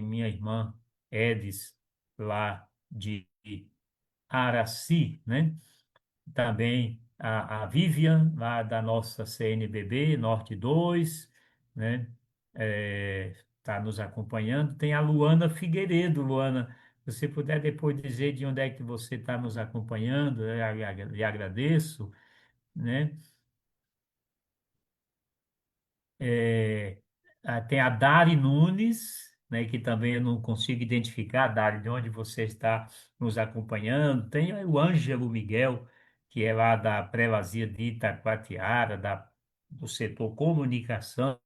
minha irmã Edis, lá de Araci, né? Também a Vivian, lá da nossa CNBB, Norte 2, né? Está nos acompanhando. Tem a Luana Figueiredo. Luana, se você puder depois dizer de onde é que você está nos acompanhando, eu lhe agradeço, né? É, tem a Dari Nunes, né, que também eu não consigo identificar, Dari, de onde você está nos acompanhando. Tem o Ângelo Miguel, que é lá da Prelazia de Itacoatiara, do setor comunicação,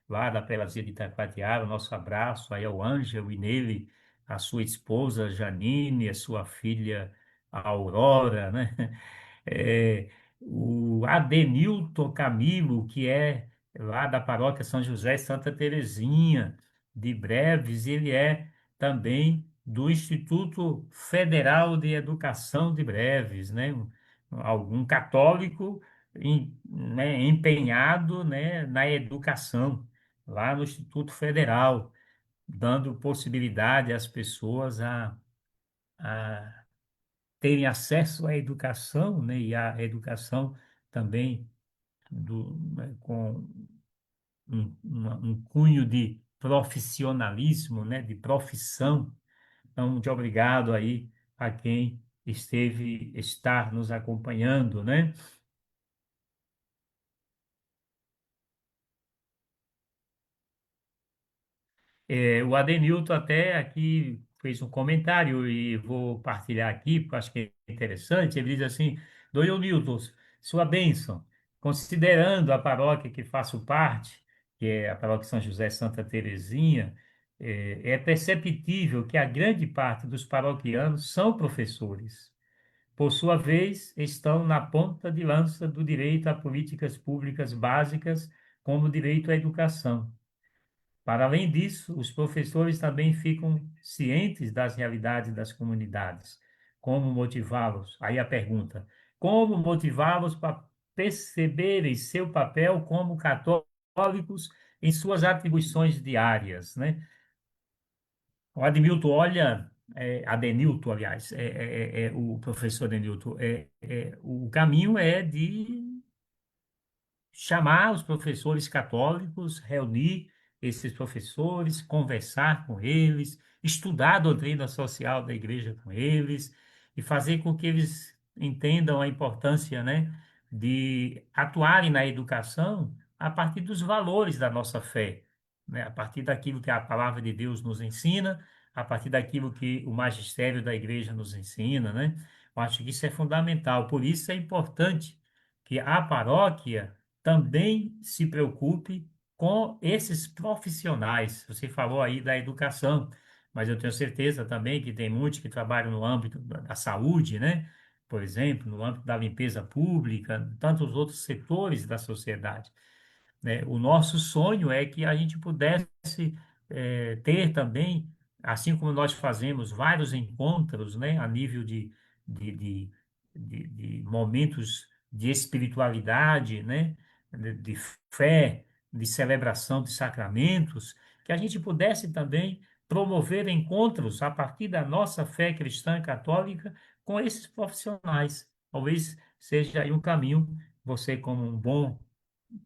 lá da Prelazia de Itacoatiara. Nosso abraço aí ao Ângelo e nele a sua esposa Janine, a sua filha Aurora, né? É, o Adenilton Camilo, que é lá da paróquia São José e Santa Terezinha de Breves, ele é também do Instituto Federal de Educação de Breves, né? Algum católico né, empenhado, né, na educação, lá no Instituto Federal, dando possibilidade às pessoas a terem acesso à educação, né, e à educação também né, com um cunho de profissionalismo, né, de profissão. Então, muito obrigado aí a quem está nos acompanhando, né? O Adenilton até aqui fez um comentário e vou partilhar aqui, porque acho que é interessante. Ele diz assim: Dom Newton, sua bênção, considerando a paróquia que faço parte, que é a paróquia São José Santa Terezinha, é perceptível que a grande parte dos paroquianos são professores. Por sua vez, estão na ponta de lança do direito a políticas públicas básicas, como o direito à educação. Para além disso, os professores também ficam cientes das realidades das comunidades. Como motivá-los? Aí a pergunta: como motivá-los para perceberem seu papel como católicos em suas atribuições diárias, né? O Admilton, olha, Adenilton, aliás, o professor Adenilton, o caminho é de chamar os professores católicos, reunir esses professores, conversar com eles, estudar a doutrina social da igreja com eles e fazer com que eles entendam a importância, né, de atuarem na educação a partir dos valores da nossa fé, né, a partir daquilo que a palavra de Deus nos ensina, a partir daquilo que o magistério da igreja nos ensina, né? Eu acho que isso é fundamental. Por isso é importante que a paróquia também se preocupe com esses profissionais. Você falou aí da educação, mas eu tenho certeza também que tem muitos que trabalham no âmbito da saúde, né? Por exemplo, no âmbito da limpeza pública, tantos outros setores da sociedade, né? O nosso sonho é que a gente pudesse ter também, assim como nós fazemos vários encontros, né, a nível de, de, de momentos de espiritualidade, né, de fé, de celebração de sacramentos, que a gente pudesse também promover encontros a partir da nossa fé cristã católica com esses profissionais. Talvez seja aí um caminho, você como um bom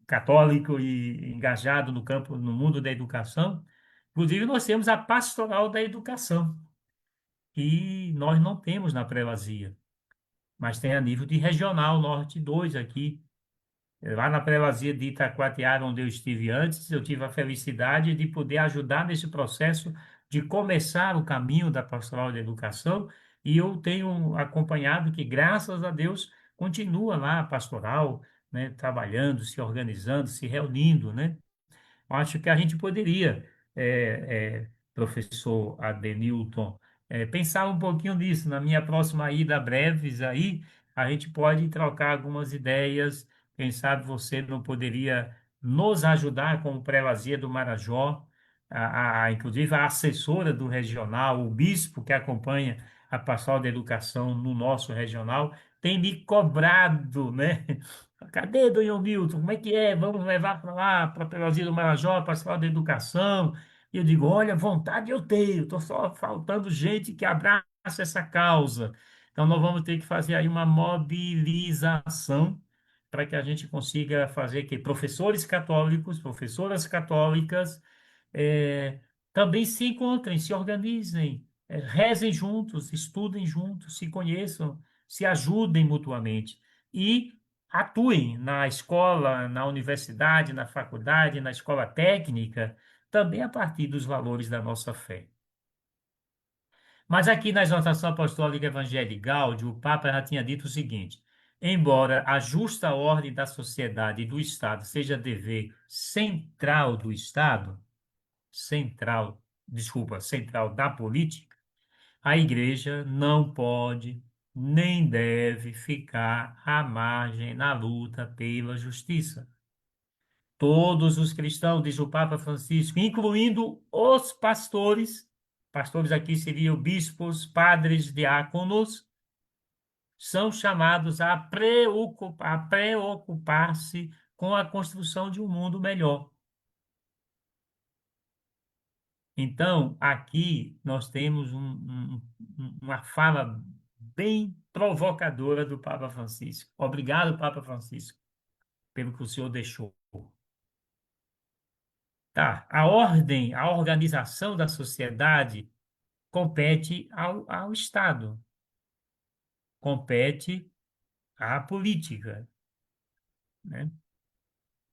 católico e engajado no campo, no mundo da educação. Inclusive, nós temos a pastoral da educação, que nós não temos na Prelazia, mas tem a nível de regional Norte 2 aqui. Lá na Prelazia de Itacoatiara, onde eu estive antes, eu tive a felicidade de poder ajudar nesse processo de começar o caminho da pastoral de educação, e eu tenho acompanhado que, graças a Deus, continua lá a pastoral, né, trabalhando, se organizando, se reunindo, né? Acho que a gente poderia, professor Adenilton, pensar um pouquinho nisso. Na minha próxima ida breves aí, a gente pode trocar algumas ideias. Quem sabe você não poderia nos ajudar com o Prelazia do Marajó, inclusive a assessora do regional, o bispo que acompanha a pastoral da educação no nosso regional, tem me cobrado, né? Cadê, Dom Milton? Como é que é? Vamos levar para lá, para Pelosinho do Marajó, para a Escola da Educação. E eu digo, olha, vontade eu tenho, estou só faltando gente que abraça essa causa. Então, nós vamos ter que fazer aí uma mobilização para que a gente consiga fazer que professores católicos, professoras católicas, eh, também se encontrem, se organizem, rezem juntos, estudem juntos, se conheçam, se ajudem mutuamente. E atuem na escola, na universidade, na faculdade, na escola técnica, também a partir dos valores da nossa fé. Mas aqui na exortação apostólica Evangelii Gaudium, o Papa já tinha dito o seguinte: embora a justa ordem da sociedade e do Estado seja dever central do Estado, central da política, a Igreja não pode nem deve ficar à margem na luta pela justiça. Todos os cristãos, diz o Papa Francisco, incluindo os pastores, pastores aqui seriam bispos, padres, diáconos, são chamados a preocupar-se com a construção de um mundo melhor. Então, aqui nós temos uma fala bem provocadora do Papa Francisco. Obrigado, Papa Francisco, pelo que o senhor deixou. Tá, a ordem, a organização da sociedade compete ao Estado, compete à política, né?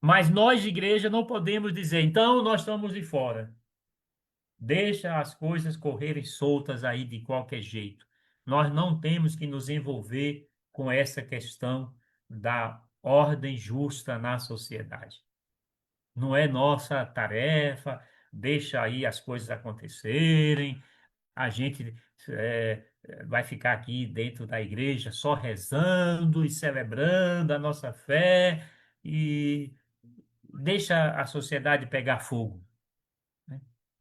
Mas nós, de igreja, não podemos dizer, então nós estamos de fora. Deixa as coisas correrem soltas aí de qualquer jeito. Nós não temos que nos envolver com essa questão da ordem justa na sociedade. Não é nossa tarefa, deixa aí as coisas acontecerem. A gente vai ficar aqui dentro da igreja só rezando e celebrando a nossa fé e deixa a sociedade pegar fogo, né?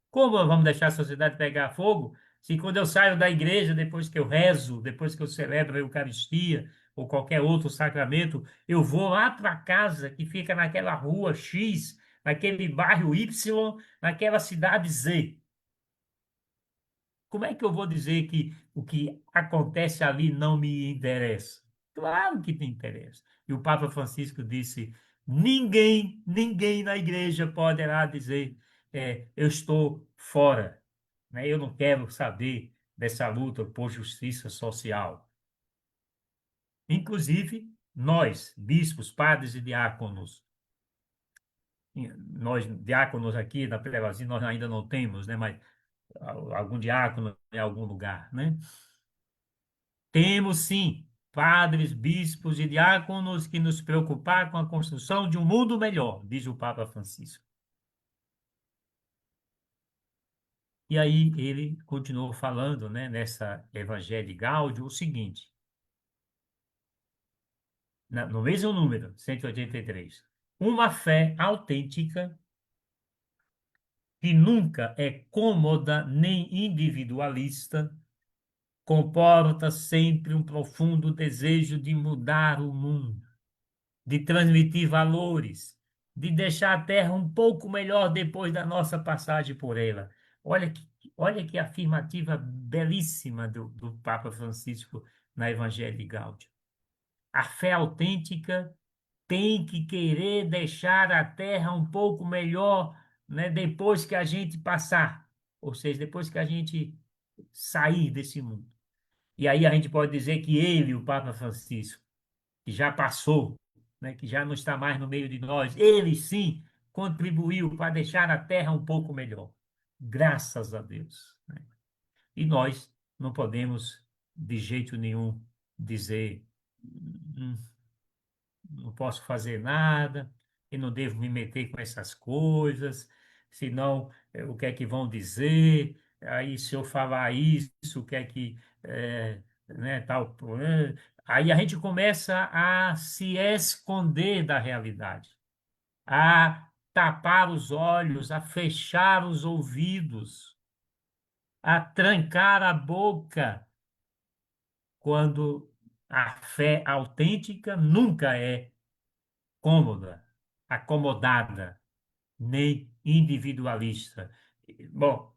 Como vamos deixar a sociedade pegar fogo se quando eu saio da igreja, depois que eu rezo, depois que eu celebro a Eucaristia ou qualquer outro sacramento, eu vou lá para casa que fica naquela rua X, naquele bairro Y, naquela cidade Z? Como é que eu vou dizer que o que acontece ali não me interessa? Claro que tem interesse. E o Papa Francisco disse: ninguém na igreja poderá dizer, eu estou fora, né? Eu não quero saber dessa luta por justiça social. Inclusive, nós, bispos, padres e diáconos, nós diáconos aqui na Prelasia, nós ainda não temos, né? Mas algum diácono em algum lugar, né? Temos sim padres, bispos e diáconos que nos preocupar com a construção de um mundo melhor, diz o Papa Francisco. E aí ele continuou falando, né, nessa Evangelii Gaudium, o seguinte, no mesmo número, 183: uma fé autêntica que nunca é cômoda nem individualista, comporta sempre um profundo desejo de mudar o mundo, de transmitir valores, de deixar a terra um pouco melhor depois da nossa passagem por ela. Olha que afirmativa belíssima do Papa Francisco na Evangelii Gaudium. A fé autêntica tem que querer deixar a terra um pouco melhor, né, depois que a gente passar, ou seja, depois que a gente sair desse mundo. E aí a gente pode dizer que ele, o Papa Francisco, que já passou, né, que já não está mais no meio de nós, ele sim contribuiu para deixar a terra um pouco melhor. Graças a Deus, né? E nós não podemos, de jeito nenhum, dizer: "Hum, não posso fazer nada, e não devo me meter com essas coisas, senão o que é que vão dizer? Aí se eu falar isso, o que é que né, tal, aí a gente começa a se esconder da realidade, a tapar os olhos, a fechar os ouvidos, a trancar a boca, quando a fé autêntica nunca é cômoda, acomodada, nem individualista. Bom,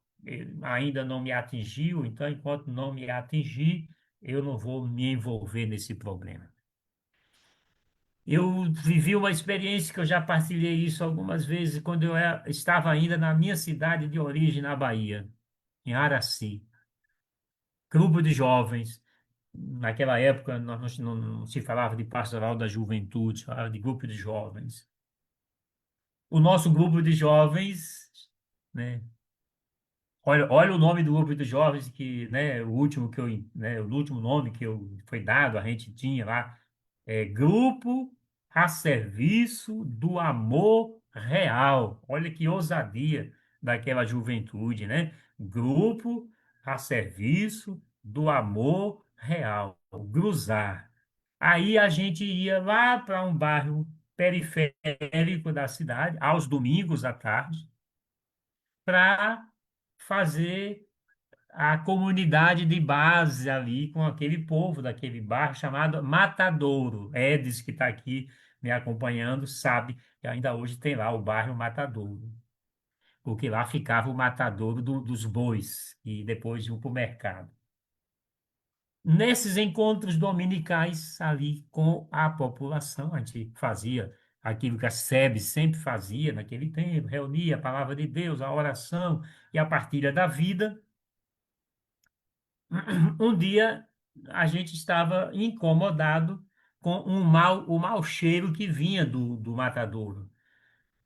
ainda não me atingiu, então, enquanto não me atingir, eu não vou me envolver nesse problema. Eu vivi uma experiência que eu já partilhei isso algumas vezes, quando estava ainda na minha cidade de origem, na Bahia, em Araci. Grupo de jovens. Naquela época, nós não se falava de pastoral da juventude, falava de grupo de jovens. O nosso grupo de jovens, né? Olha o nome do grupo de jovens que, né, o último que eu, né, o último nome que eu foi dado, a gente tinha lá, Grupo a Serviço do Amor Real. Olha que ousadia daquela juventude, né? Grupo a Serviço do Amor Real, o Gruzar. Aí a gente ia lá para um bairro periférico da cidade, aos domingos à tarde, para fazer a comunidade de base ali com aquele povo daquele bairro chamado Matadouro. Edis, que está aqui me acompanhando, sabe que ainda hoje tem lá o bairro Matadouro, porque lá ficava o matadouro dos bois e depois iam para o mercado. Nesses encontros dominicais ali com a população, a gente fazia aquilo que a SEB sempre fazia naquele tempo, reunia a palavra de Deus, a oração e a partilha da vida. Um dia a gente estava incomodado com o mau cheiro que vinha do matadouro,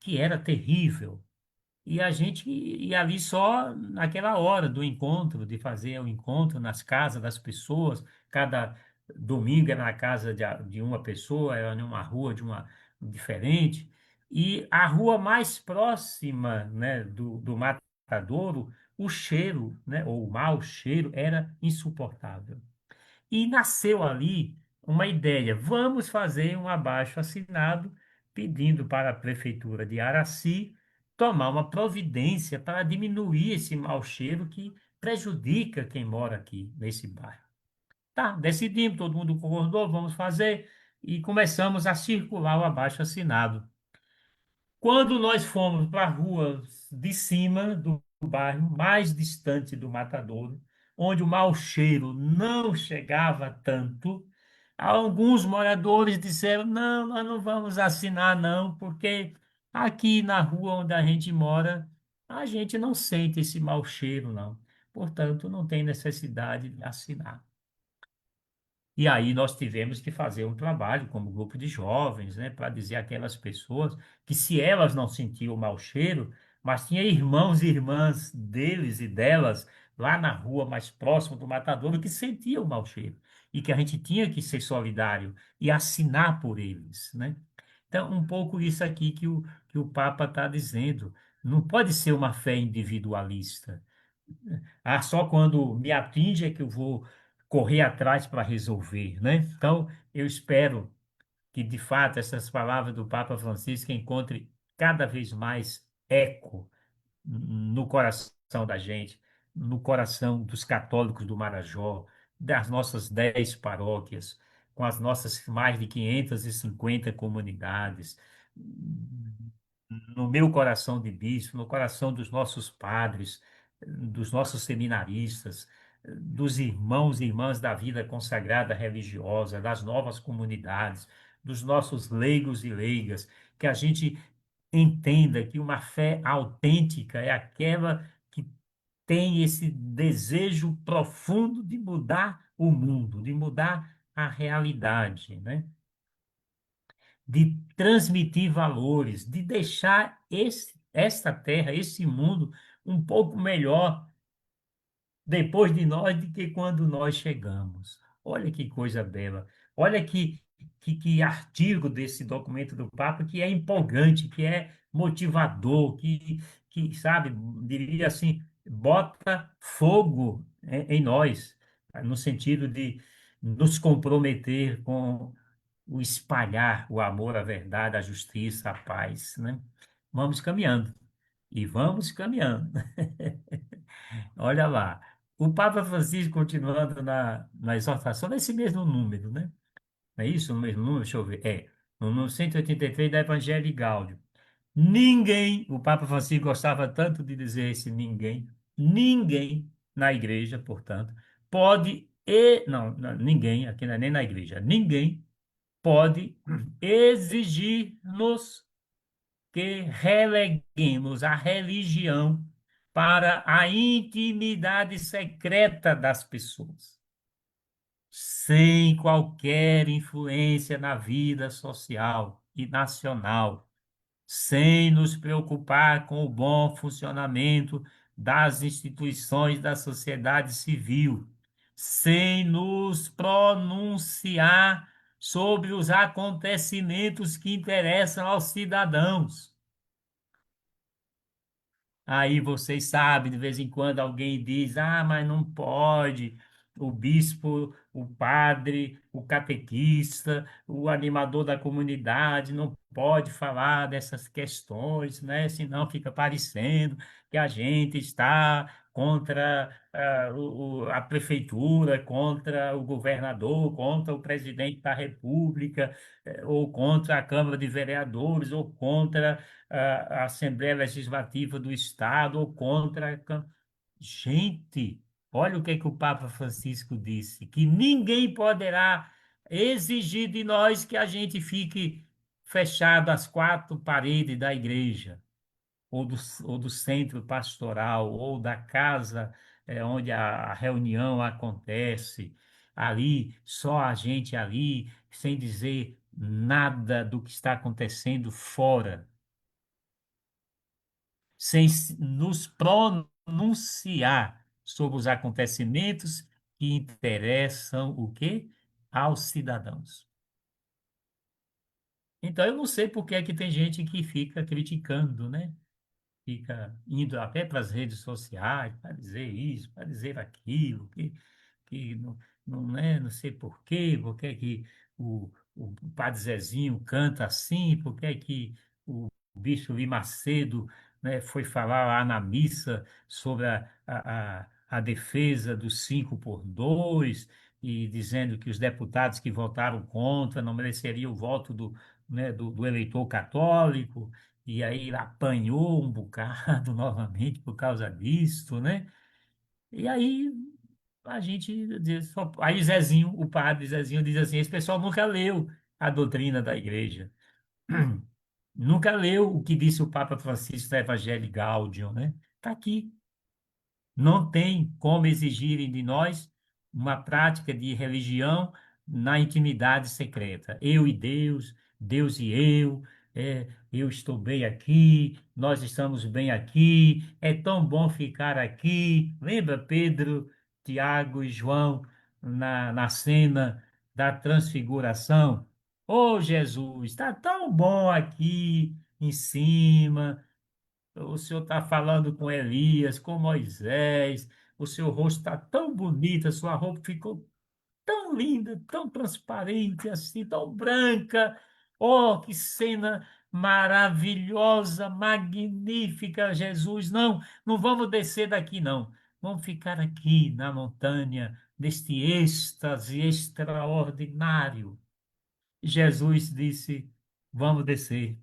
que era terrível. E a gente ia ali só naquela hora do encontro, de fazer o encontro nas casas das pessoas. Cada domingo era na casa de uma pessoa, era numa rua de uma diferente. E a rua mais próxima, né, do matadouro, o cheiro, né, ou o mau cheiro, era insuportável. E nasceu ali uma ideia: vamos fazer um abaixo-assinado pedindo para a Prefeitura de Araci tomar uma providência para diminuir esse mau cheiro que prejudica quem mora aqui nesse bairro. Tá, decidimos, todo mundo concordou, vamos fazer, e começamos a circular o abaixo-assinado. Quando nós fomos para a rua de cima do bairro, mais distante do matadouro, onde o mau cheiro não chegava tanto, alguns moradores disseram: não, nós não vamos assinar, não, porque aqui na rua onde a gente mora, a gente não sente esse mau cheiro, não. Portanto, não tem necessidade de assinar. E aí nós tivemos que fazer um trabalho como grupo de jovens, né, para dizer àquelas pessoas que se elas não sentiam o mau cheiro, mas tinha irmãos e irmãs deles e delas lá na rua mais próxima do matadouro que sentiam o mau cheiro e que a gente tinha que ser solidário e assinar por eles, né? Então, um pouco isso aqui que o Papa está dizendo. Não pode ser uma fé individualista. Ah, só quando me atinge é que eu vou correr atrás para resolver, né? Então, eu espero que, de fato, essas palavras do Papa Francisco encontrem cada vez mais eco no coração da gente, no coração dos católicos do Marajó, das nossas 10 paróquias, com as nossas mais de 550 comunidades, no meu coração de bispo, no coração dos nossos padres, dos nossos seminaristas, dos irmãos e irmãs da vida consagrada religiosa, das novas comunidades, dos nossos leigos e leigas, que a gente entenda que uma fé autêntica é aquela que tem esse desejo profundo de mudar o mundo, de mudar a realidade, né? de transmitir valores, de deixar esta terra, esse mundo um pouco melhor depois de nós do que quando nós chegamos. Olha que coisa bela. Olha que artigo desse documento do Papa que é empolgante, que é motivador, sabe, diria assim, bota fogo em nós, no sentido de nos comprometer com o espalhar o amor, a verdade, a justiça, a paz, né? Vamos caminhando. E vamos caminhando. Olha lá. O Papa Francisco, continuando na exortação, nesse mesmo número, né? Não é isso? No mesmo número? Deixa eu ver. No número 183 da Evangelii Gaudium. Ninguém, o Papa Francisco gostava tanto de dizer esse ninguém, ninguém na igreja, portanto, pode, ninguém, aqui não é nem na igreja, ninguém pode exigir-nos que releguemos a religião para a intimidade secreta das pessoas, sem qualquer influência na vida social e nacional, sem nos preocupar com o bom funcionamento das instituições da sociedade civil, sem nos pronunciar sobre os acontecimentos que interessam aos cidadãos. Aí vocês sabem, de vez em quando alguém diz: ah, mas não pode. O bispo, o padre, o catequista, o animador da comunidade não pode falar dessas questões, né? Senão fica parecendo que a gente está contra a prefeitura, contra o governador, contra o presidente da República, ou contra a Câmara de Vereadores, ou contra a Assembleia Legislativa do Estado ou contra. Gente, olha o que o Papa Francisco disse: que ninguém poderá exigir de nós que a gente fique fechado às quatro paredes da igreja, ou do centro pastoral, ou da casa onde a reunião acontece, ali, só a gente ali, sem dizer nada do que está acontecendo fora, sem nos pronunciar sobre os acontecimentos que interessam o quê? Aos cidadãos. Então, eu não sei por que é que tem gente que fica criticando, né? Fica indo até para as redes sociais para dizer isso, para dizer aquilo, que não, é, não sei por que é que o Padre Zezinho canta assim, por que é que o Bispo Lim Macedo, né, foi falar lá na missa sobre a defesa dos 5 por 2 e dizendo que os deputados que votaram contra não mereceriam o voto do eleitor católico, e aí ele apanhou um bocado novamente por causa disso, né? E aí a gente diz, aí Zezinho, o padre Zezinho diz assim: esse pessoal nunca leu a doutrina da igreja, nunca leu o que disse o Papa Francisco da Evangelii Gaudium, né? Está aqui. Não tem como exigirem de nós uma prática de religião na intimidade secreta. Eu e Deus, Deus e eu estou bem aqui, nós estamos bem aqui, é tão bom ficar aqui. Lembra Pedro, Tiago e João na cena da transfiguração? Oh, Jesus, está tão bom aqui em cima. O senhor está falando com Elias, com Moisés, o seu rosto está tão bonito, a sua roupa ficou tão linda, tão transparente, assim, tão branca. Oh, que cena maravilhosa, magnífica, Jesus. Não, não vamos descer daqui, não. Vamos ficar aqui na montanha, neste êxtase extraordinário. Jesus disse: vamos descer.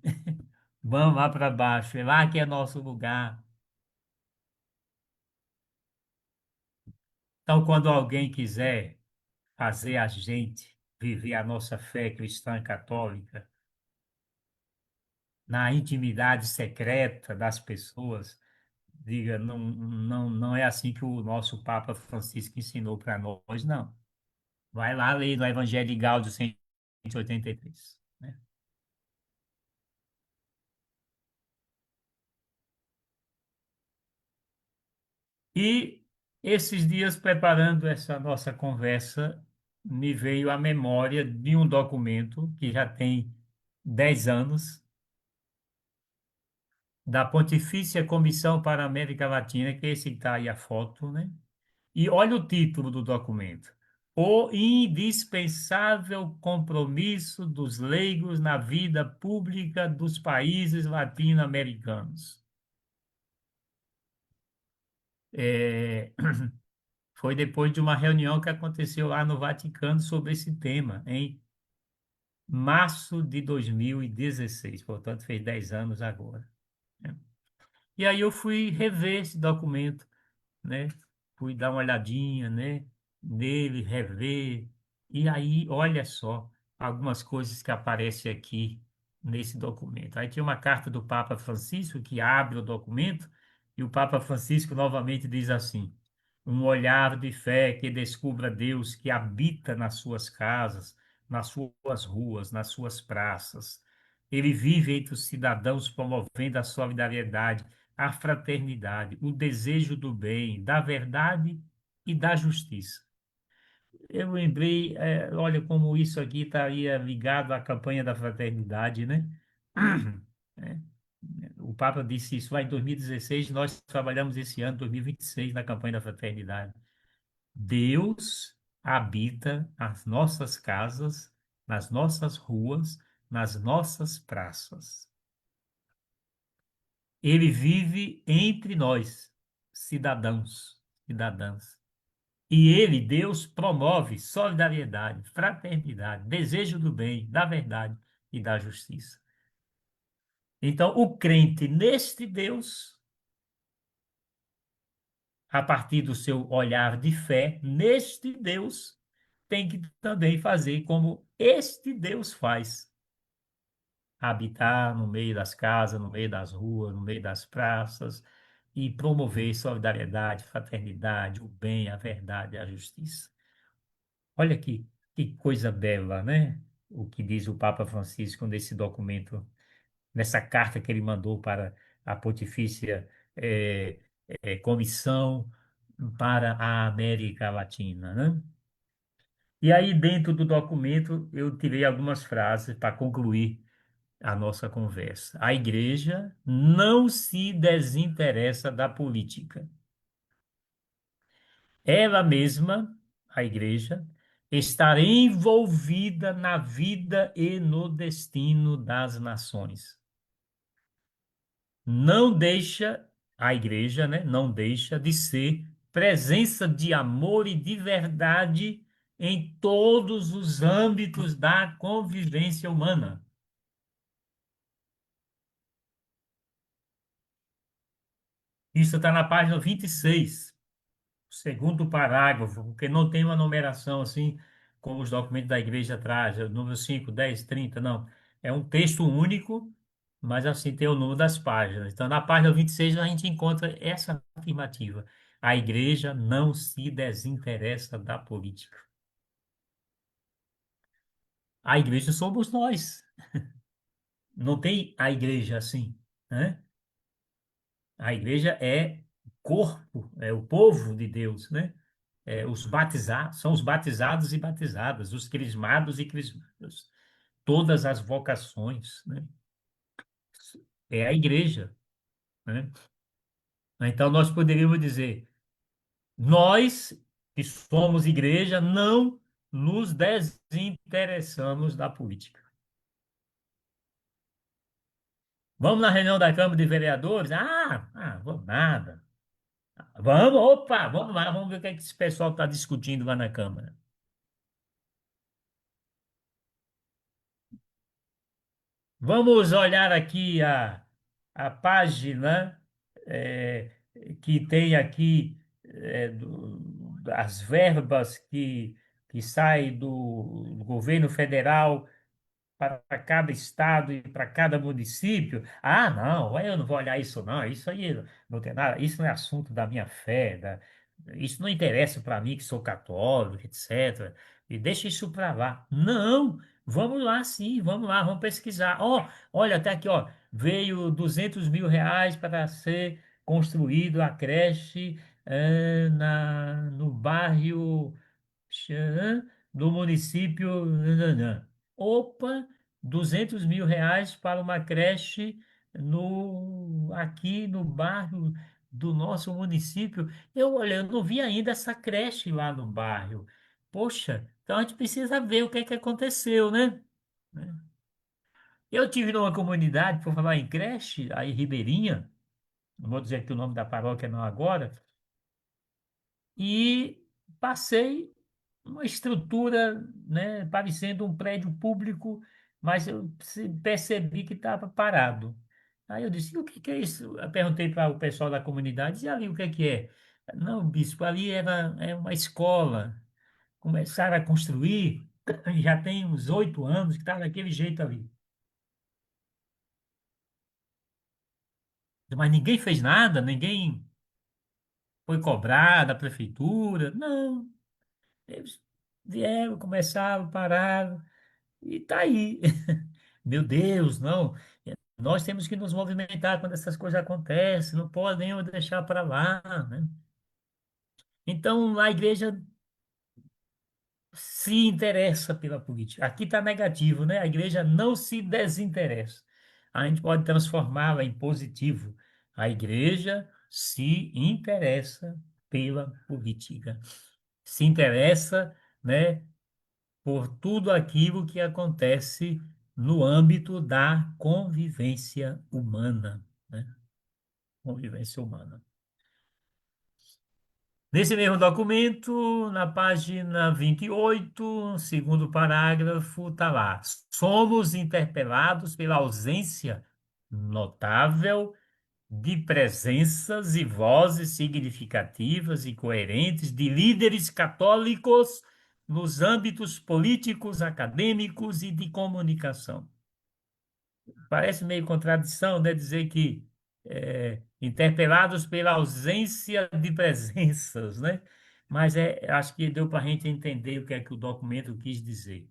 Vamos lá para baixo, é lá que é nosso lugar. Então, quando alguém quiser fazer a gente viver a nossa fé cristã católica na intimidade secreta das pessoas, diga, não, não, não é assim que o nosso Papa Francisco ensinou para nós, não. Vai lá ler no Evangelho de Gáudio 183, né? E esses dias, preparando essa nossa conversa, me veio à memória de um documento que já tem 10 anos, da Pontifícia Comissão para a América Latina, que é esse que está aí a foto, né? E olha o título do documento: O indispensável compromisso dos leigos na vida pública dos países latino-americanos. É, foi depois de uma reunião que aconteceu lá no Vaticano sobre esse tema, em março de 2016, portanto, fez 10 anos agora, né? E aí eu fui rever esse documento, né? Fui dar uma olhadinha, né? Nele, rever. E aí, olha só, algumas coisas que aparecem aqui nesse documento. Aí tinha uma carta do Papa Francisco que abre o documento e o Papa Francisco novamente diz assim: um olhar de fé que descubra Deus que habita nas suas casas, nas suas ruas, nas suas praças. Ele vive entre os cidadãos promovendo a solidariedade, a fraternidade, o desejo do bem, da verdade e da justiça. Eu lembrei, olha como isso aqui estaria ligado à campanha da fraternidade, né? É, o Papa disse isso lá em 2016, nós trabalhamos esse ano, 2026, na campanha da fraternidade. Deus habita nas nossas casas, nas nossas ruas, nas nossas praças. Ele vive entre nós, cidadãos, cidadãs. E ele, Deus, promove solidariedade, fraternidade, desejo do bem, da verdade e da justiça. Então, o crente neste Deus, a partir do seu olhar de fé neste Deus, tem que também fazer como este Deus faz. Habitar no meio das casas, no meio das ruas, no meio das praças e promover solidariedade, fraternidade, o bem, a verdade, a justiça. Olha que coisa bela, né? O que diz o Papa Francisco nesse documento, nessa carta que ele mandou para a Pontifícia Comissão para a América Latina, né? E aí, dentro do documento, eu tirei algumas frases para concluir a nossa conversa. A igreja não se desinteressa da política. Ela mesma, a igreja, está envolvida na vida e no destino das nações. Não deixa, a igreja, né, não deixa de ser presença de amor e de verdade em todos os âmbitos da convivência humana. Isso está na página 26. Segundo parágrafo, porque não tem uma numeração assim como os documentos da igreja trazem, número 5, 10, 30, não. É um texto único, mas assim tem o número das páginas. Então, na página 26 a gente encontra essa afirmativa. A igreja não se desinteressa da política. A igreja somos nós. Não tem a igreja assim, né? A igreja é corpo, é o povo de Deus, né? Os batizados, são os batizados e batizadas, os crismados e crismados, todas as vocações, né? É a igreja, né? Então nós poderíamos dizer, nós que somos igreja não nos desinteressamos da política. Vamos na reunião da Câmara de Vereadores? Vamos nada. Vamos, opa, vamos lá, vamos ver o que é que esse pessoal está discutindo lá na Câmara. Vamos olhar aqui a página eh, que tem aqui as verbas que saem do governo federal para cada estado e para cada município. Não, eu não vou olhar isso, não. Isso aí não tem nada, isso não é assunto da minha fé, isso não interessa para mim que sou católico, etc. E deixa isso para lá. Não, vamos lá sim, vamos lá, vamos pesquisar. Olha, até aqui, ó, veio R$ 200 mil para ser construído a creche no bairro Xã, do município. Nananã. Opa, R$ 200.000 para uma creche aqui no bairro do nosso município. Eu não vi ainda essa creche lá no bairro. Poxa, então a gente precisa ver o que é que aconteceu, né? Eu tive numa comunidade, por falar em creche, aí Ribeirinha, não vou dizer aqui o nome da paróquia não agora, e passei uma estrutura, né, parecendo um prédio público, mas eu percebi que estava parado. Aí eu disse, o que que é isso? Eu perguntei para o pessoal da comunidade, e ali o que é que é? Não, bispo, ali é uma escola. Começaram a construir, já tem uns 8 anos que está daquele jeito ali. Mas ninguém fez nada, ninguém foi cobrar da prefeitura. Não, eles vieram, começaram, pararam e tá aí. Meu Deus, não. Nós temos que nos movimentar quando essas coisas acontecem, não podemos deixar para lá, né? Então, a igreja se interessa pela política. Aqui está negativo, né? A igreja não se desinteressa. A gente pode transformá-la em positivo. A igreja se interessa pela política. Se interessa, né, por tudo aquilo que acontece no âmbito da convivência humana, né? Convivência humana. Nesse mesmo documento, na página 28, segundo parágrafo, está lá. Somos interpelados pela ausência notável de presenças e vozes significativas e coerentes de líderes católicos nos âmbitos políticos, acadêmicos e de comunicação. Parece meio contradição, né? Dizer que interpelados pela ausência de presenças, né? Mas acho que deu para a gente entender o que é que o documento quis dizer.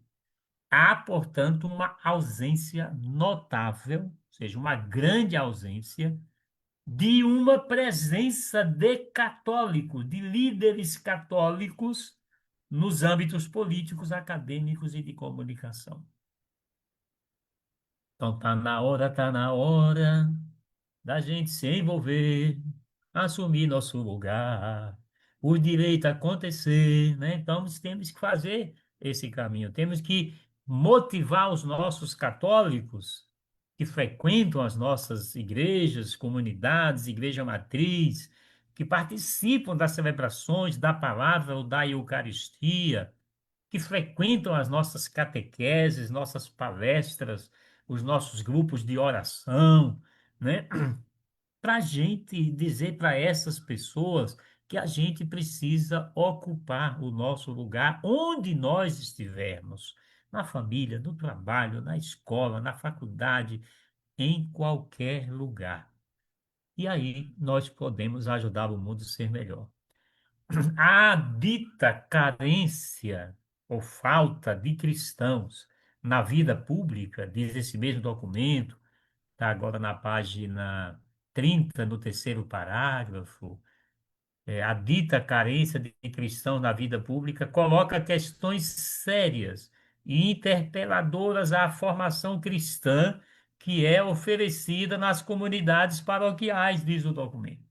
Há, portanto, uma ausência notável, ou seja, uma grande ausência de uma presença de católicos, de líderes católicos nos âmbitos políticos, acadêmicos e de comunicação. Então, tá na hora da gente se envolver, assumir nosso lugar, o direito a acontecer, né? Então, nós temos que fazer esse caminho, temos que motivar os nossos católicos que frequentam as nossas igrejas, comunidades, igreja matriz, que participam das celebrações da palavra ou da Eucaristia, que frequentam as nossas catequeses, nossas palestras, os nossos grupos de oração, né? Para a gente dizer para essas pessoas que a gente precisa ocupar o nosso lugar onde nós estivermos, na família, no trabalho, na escola, na faculdade, em qualquer lugar. E aí nós podemos ajudar o mundo a ser melhor. A dita carência ou falta de cristãos na vida pública, diz esse mesmo documento, está agora na página 30 no terceiro parágrafo, a dita carência de cristãos na vida pública coloca questões sérias e interpeladoras à formação cristã que é oferecida nas comunidades paroquiais, diz o documento.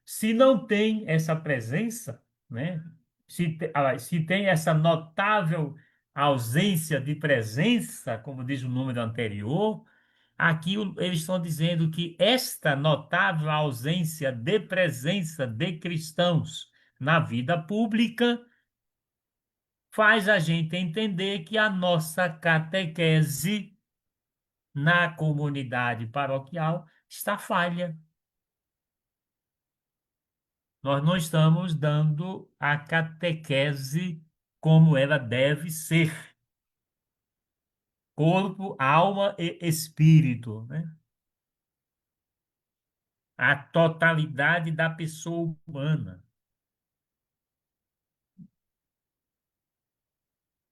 Se não tem essa presença, né? Se tem essa notável ausência de presença, como diz o número anterior, aqui eles estão dizendo que esta notável ausência de presença de cristãos na vida pública faz a gente entender que a nossa catequese na comunidade paroquial está falha. Nós não estamos dando a catequese como ela deve ser, corpo, alma e espírito, né? A totalidade da pessoa humana.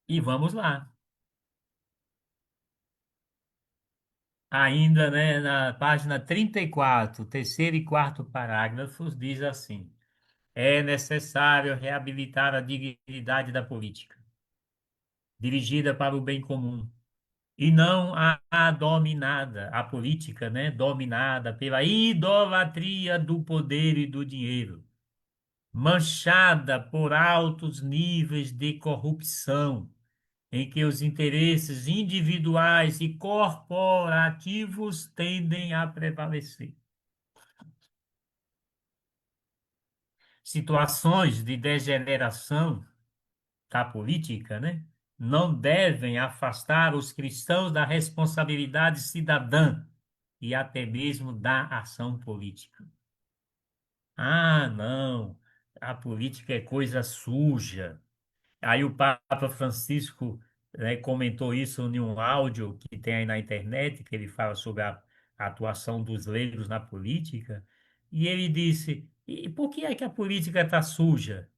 E vamos lá. Ainda, né, na página 34, terceiro e quarto parágrafos, diz assim: é necessário reabilitar a dignidade da política, dirigida para o bem comum, e não a dominada, a política, né, dominada pela idolatria do poder e do dinheiro, manchada por altos níveis de corrupção, em que os interesses individuais e corporativos tendem a prevalecer. Situações de degeneração da política, né, não devem afastar os cristãos da responsabilidade cidadã e até mesmo da ação política. Ah, não, a política é coisa suja. Aí o Papa Francisco, né, comentou isso em um áudio que tem aí na internet, que ele fala sobre a atuação dos leigos na política, e ele disse: e por que é que a política está suja?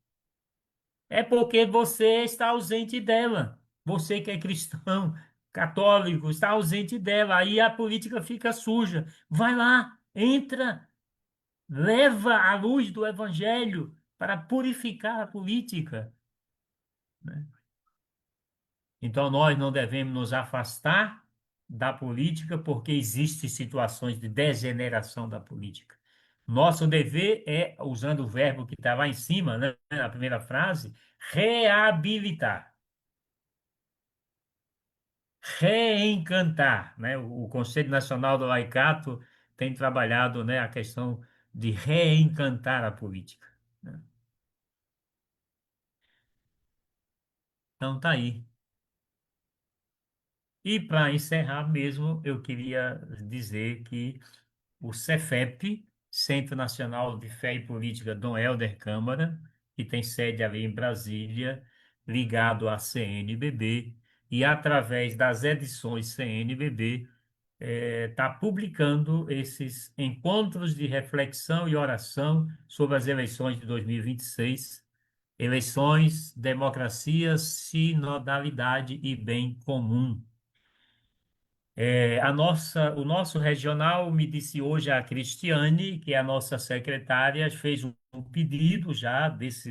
É porque você está ausente dela. Você que é cristão, católico, está ausente dela. Aí a política fica suja. Vai lá, entra, leva a luz do evangelho para purificar a política, né? Então nós não devemos nos afastar da política porque existem situações de degeneração da política. Nosso dever é, usando o verbo que está lá em cima, né, na primeira frase, reabilitar. Reencantar, né? O Conselho Nacional do Laicato tem trabalhado, né, a questão de reencantar a política, né? Então tá aí. E para encerrar mesmo, eu queria dizer que o Cefep, Centro Nacional de Fé e Política Dom Helder Câmara, que tem sede ali em Brasília, ligado à CNBB, e através das edições CNBB, está publicando esses encontros de reflexão e oração sobre as eleições de 2026, eleições, democracia, sinodalidade e bem comum. O nosso regional me disse hoje a Cristiane, que é a nossa secretária, fez um pedido já desse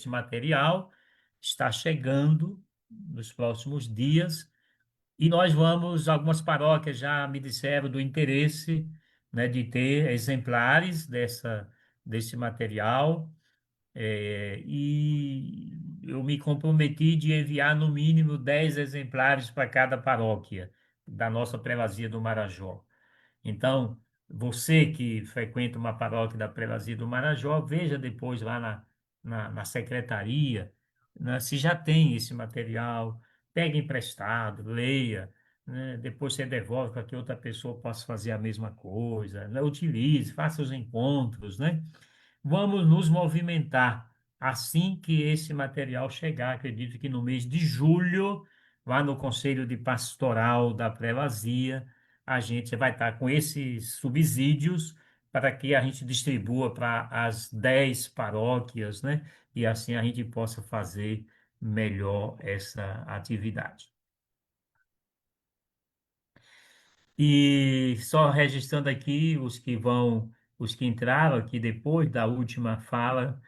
material, está chegando nos próximos dias. E nós vamos, algumas paróquias já me disseram do interesse, né, de ter exemplares desse material, e eu me comprometi de enviar no mínimo 10 exemplares para cada paróquia da nossa prelazia do Marajó. Então, você que frequenta uma paróquia da Prelazia do Marajó, veja depois lá na secretaria, né, se já tem esse material, pegue emprestado, leia, né, depois você devolve para que outra pessoa possa fazer a mesma coisa, né, utilize, faça os encontros, né? Vamos nos movimentar assim que esse material chegar. Acredito que no mês de julho, lá no Conselho de Pastoral da Prelazia, a gente vai estar com esses subsídios para que a gente distribua para as 10 paróquias, né? E assim a gente possa fazer melhor essa atividade. E só registrando aqui os que entraram aqui depois da última fala,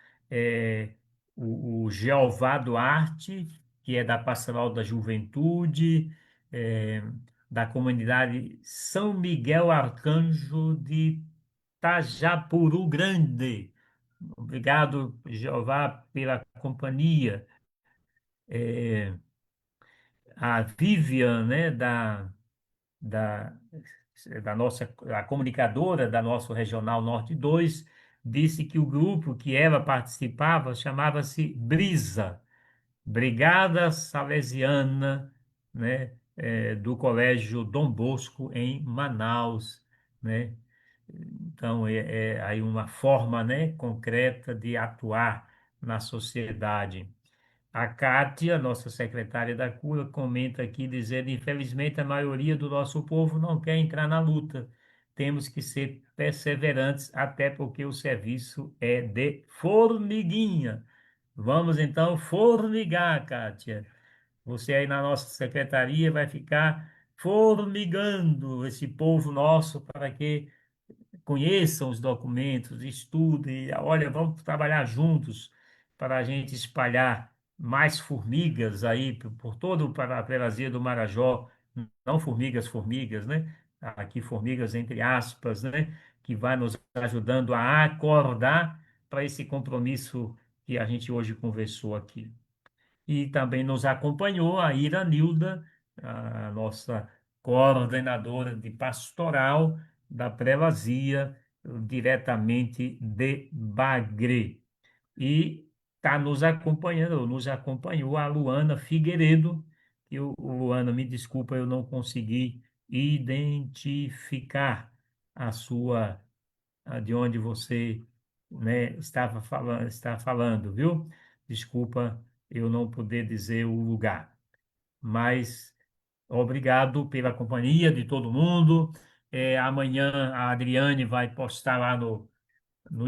o Jeová Duarte, que é da Pastoral da Juventude, é, da comunidade São Miguel Arcanjo de Tajapuru Grande. Obrigado, Jeová, pela companhia. A Vivian, né, da, da nossa, a comunicadora da nosso Regional Norte 2 disse que o grupo que ela participava chamava-se Brisa, Brigada Salesiana, né, do Colégio Dom Bosco, em Manaus, né? Então, é aí uma forma, né, concreta de atuar na sociedade. A Kátia, nossa secretária da Cura, comenta aqui dizendo: infelizmente, a maioria do nosso povo não quer entrar na luta. Temos que ser perseverantes, até porque o serviço é de formiguinha. Vamos então formigar, Kátia. Você aí na nossa secretaria vai ficar formigando esse povo nosso para que conheçam os documentos, estudem, olha, vamos trabalhar juntos para a gente espalhar mais formigas aí por todo o Prazeres do Marajó, não formigas, formigas, né? Aqui formigas entre aspas, né? Que vai nos ajudando a acordar para esse compromisso que a gente hoje conversou aqui. E também nos acompanhou a Iranilda, a nossa coordenadora de pastoral da Prelazia, diretamente de Bagre. E está nos acompanhando, ou nos acompanhou a Luana Figueiredo, que o Luana, me desculpa, eu não consegui identificar a sua, de onde você, né, está falando, viu? Desculpa eu não poder dizer o lugar, mas obrigado pela companhia de todo mundo. Amanhã a Adriane vai postar lá no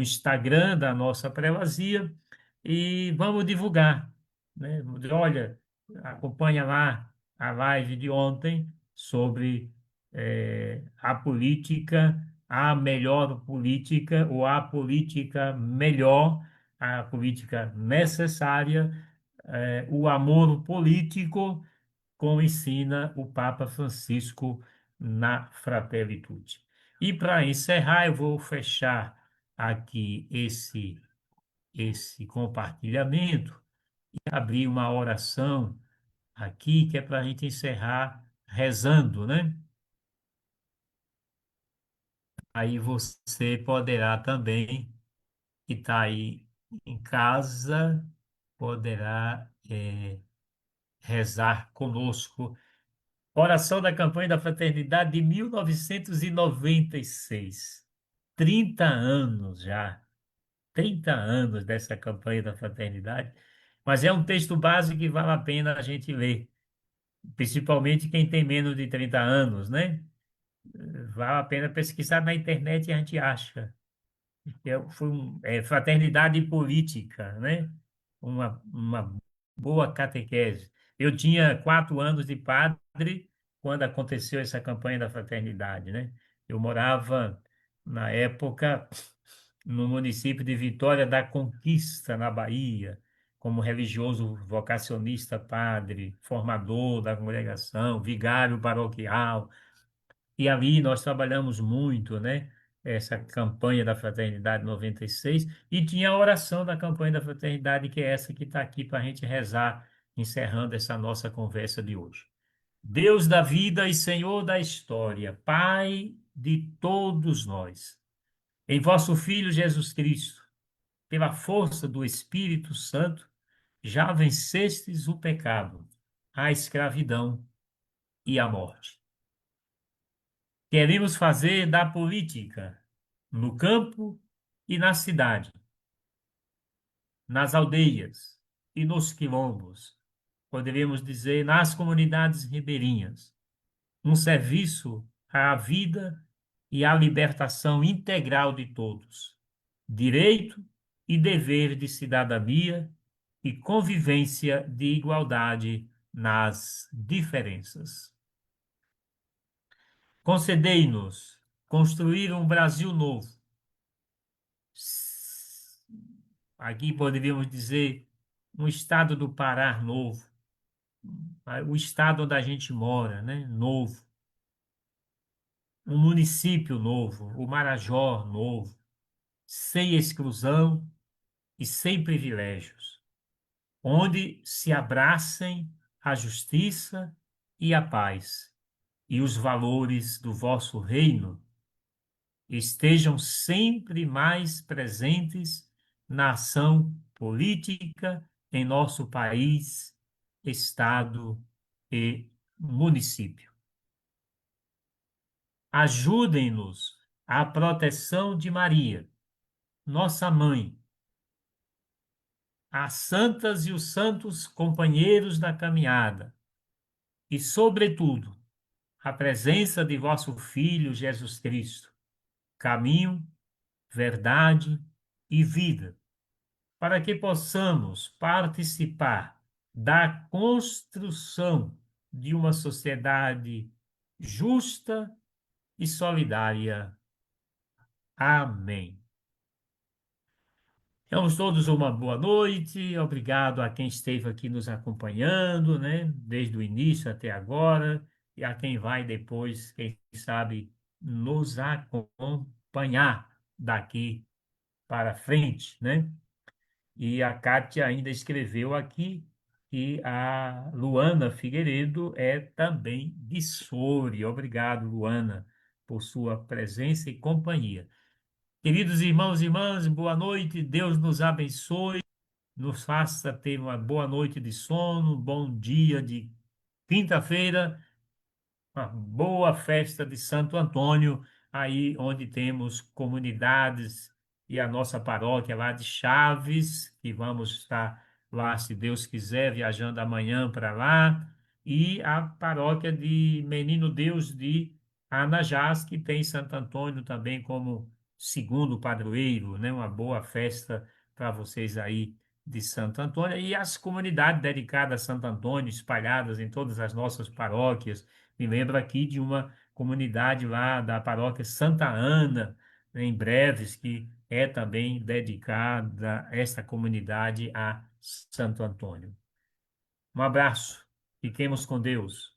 Instagram da nossa prelazia e vamos divulgar, né? Olha, acompanha lá a live de ontem sobre a política, a melhor política ou a política melhor, a política necessária, o amor político, como ensina o Papa Francisco na Fratelli Tutti. E para encerrar, eu vou fechar aqui esse compartilhamento e abrir uma oração aqui que é para a gente encerrar rezando, né? Aí você poderá também, que está aí em casa, poderá rezar conosco. Oração da campanha da Fraternidade de 1996. 30 anos já. 30 anos dessa campanha da fraternidade, mas é um texto básico que vale a pena a gente ler, principalmente quem tem menos de 30 anos, né? Vale a pena pesquisar na internet e a gente acha. Fraternidade política, né? Uma boa catequese. Eu tinha 4 anos de padre quando aconteceu essa campanha da fraternidade, né? Eu morava, na época, no município de Vitória da Conquista, na Bahia, como religioso vocacionista, padre, formador da congregação, vigário paroquial. E ali nós trabalhamos muito, né? Essa campanha da Fraternidade 96, e tinha a oração da campanha da Fraternidade, que é essa que está aqui para a gente rezar, encerrando essa nossa conversa de hoje. Deus da vida e Senhor da história, Pai de todos nós, em vosso Filho Jesus Cristo, pela força do Espírito Santo, já vencestes o pecado, a escravidão e a morte. Queremos fazer da política, no campo e na cidade, nas aldeias e nos quilombos, poderíamos dizer nas comunidades ribeirinhas, um serviço à vida e à libertação integral de todos, direito e dever de cidadania e convivência de igualdade nas diferenças. Concedei-nos construir um Brasil novo. Aqui poderíamos dizer um estado do Pará novo, o estado onde a gente mora, né? Novo, um município novo, o Marajó novo, sem exclusão e sem privilégios, onde se abracem a justiça e a paz, e os valores do vosso reino estejam sempre mais presentes na ação política em nosso país, estado e município. Ajudem-nos à proteção de Maria, nossa mãe, as santas e os santos companheiros da caminhada, e, sobretudo, a presença de vosso Filho Jesus Cristo, caminho, verdade e vida, para que possamos participar da construção de uma sociedade justa e solidária. Amém. Tenhamos todos uma boa noite. Obrigado a quem esteve aqui nos acompanhando, né? Desde o início até agora. E a quem vai depois, quem sabe, nos acompanhar daqui para frente, né? E a Kátia ainda escreveu aqui que a Luana Figueiredo é também de Soure. Obrigado, Luana, por sua presença e companhia. Queridos irmãos e irmãs, boa noite. Deus nos abençoe, nos faça ter uma boa noite de sono, um bom dia de quinta-feira, uma boa festa de Santo Antônio, aí onde temos comunidades e a nossa paróquia lá de Chaves, que vamos estar lá, se Deus quiser, viajando amanhã para lá, e a paróquia de Menino Deus de Anajás, que tem Santo Antônio também como segundo padroeiro, né? Uma boa festa para vocês aí de Santo Antônio, e as comunidades dedicadas a Santo Antônio, espalhadas em todas as nossas paróquias. Me lembro aqui de uma comunidade lá da paróquia Santa Ana, né, em Breves, que é também dedicada esta comunidade a Santo Antônio. Um abraço, fiquemos com Deus.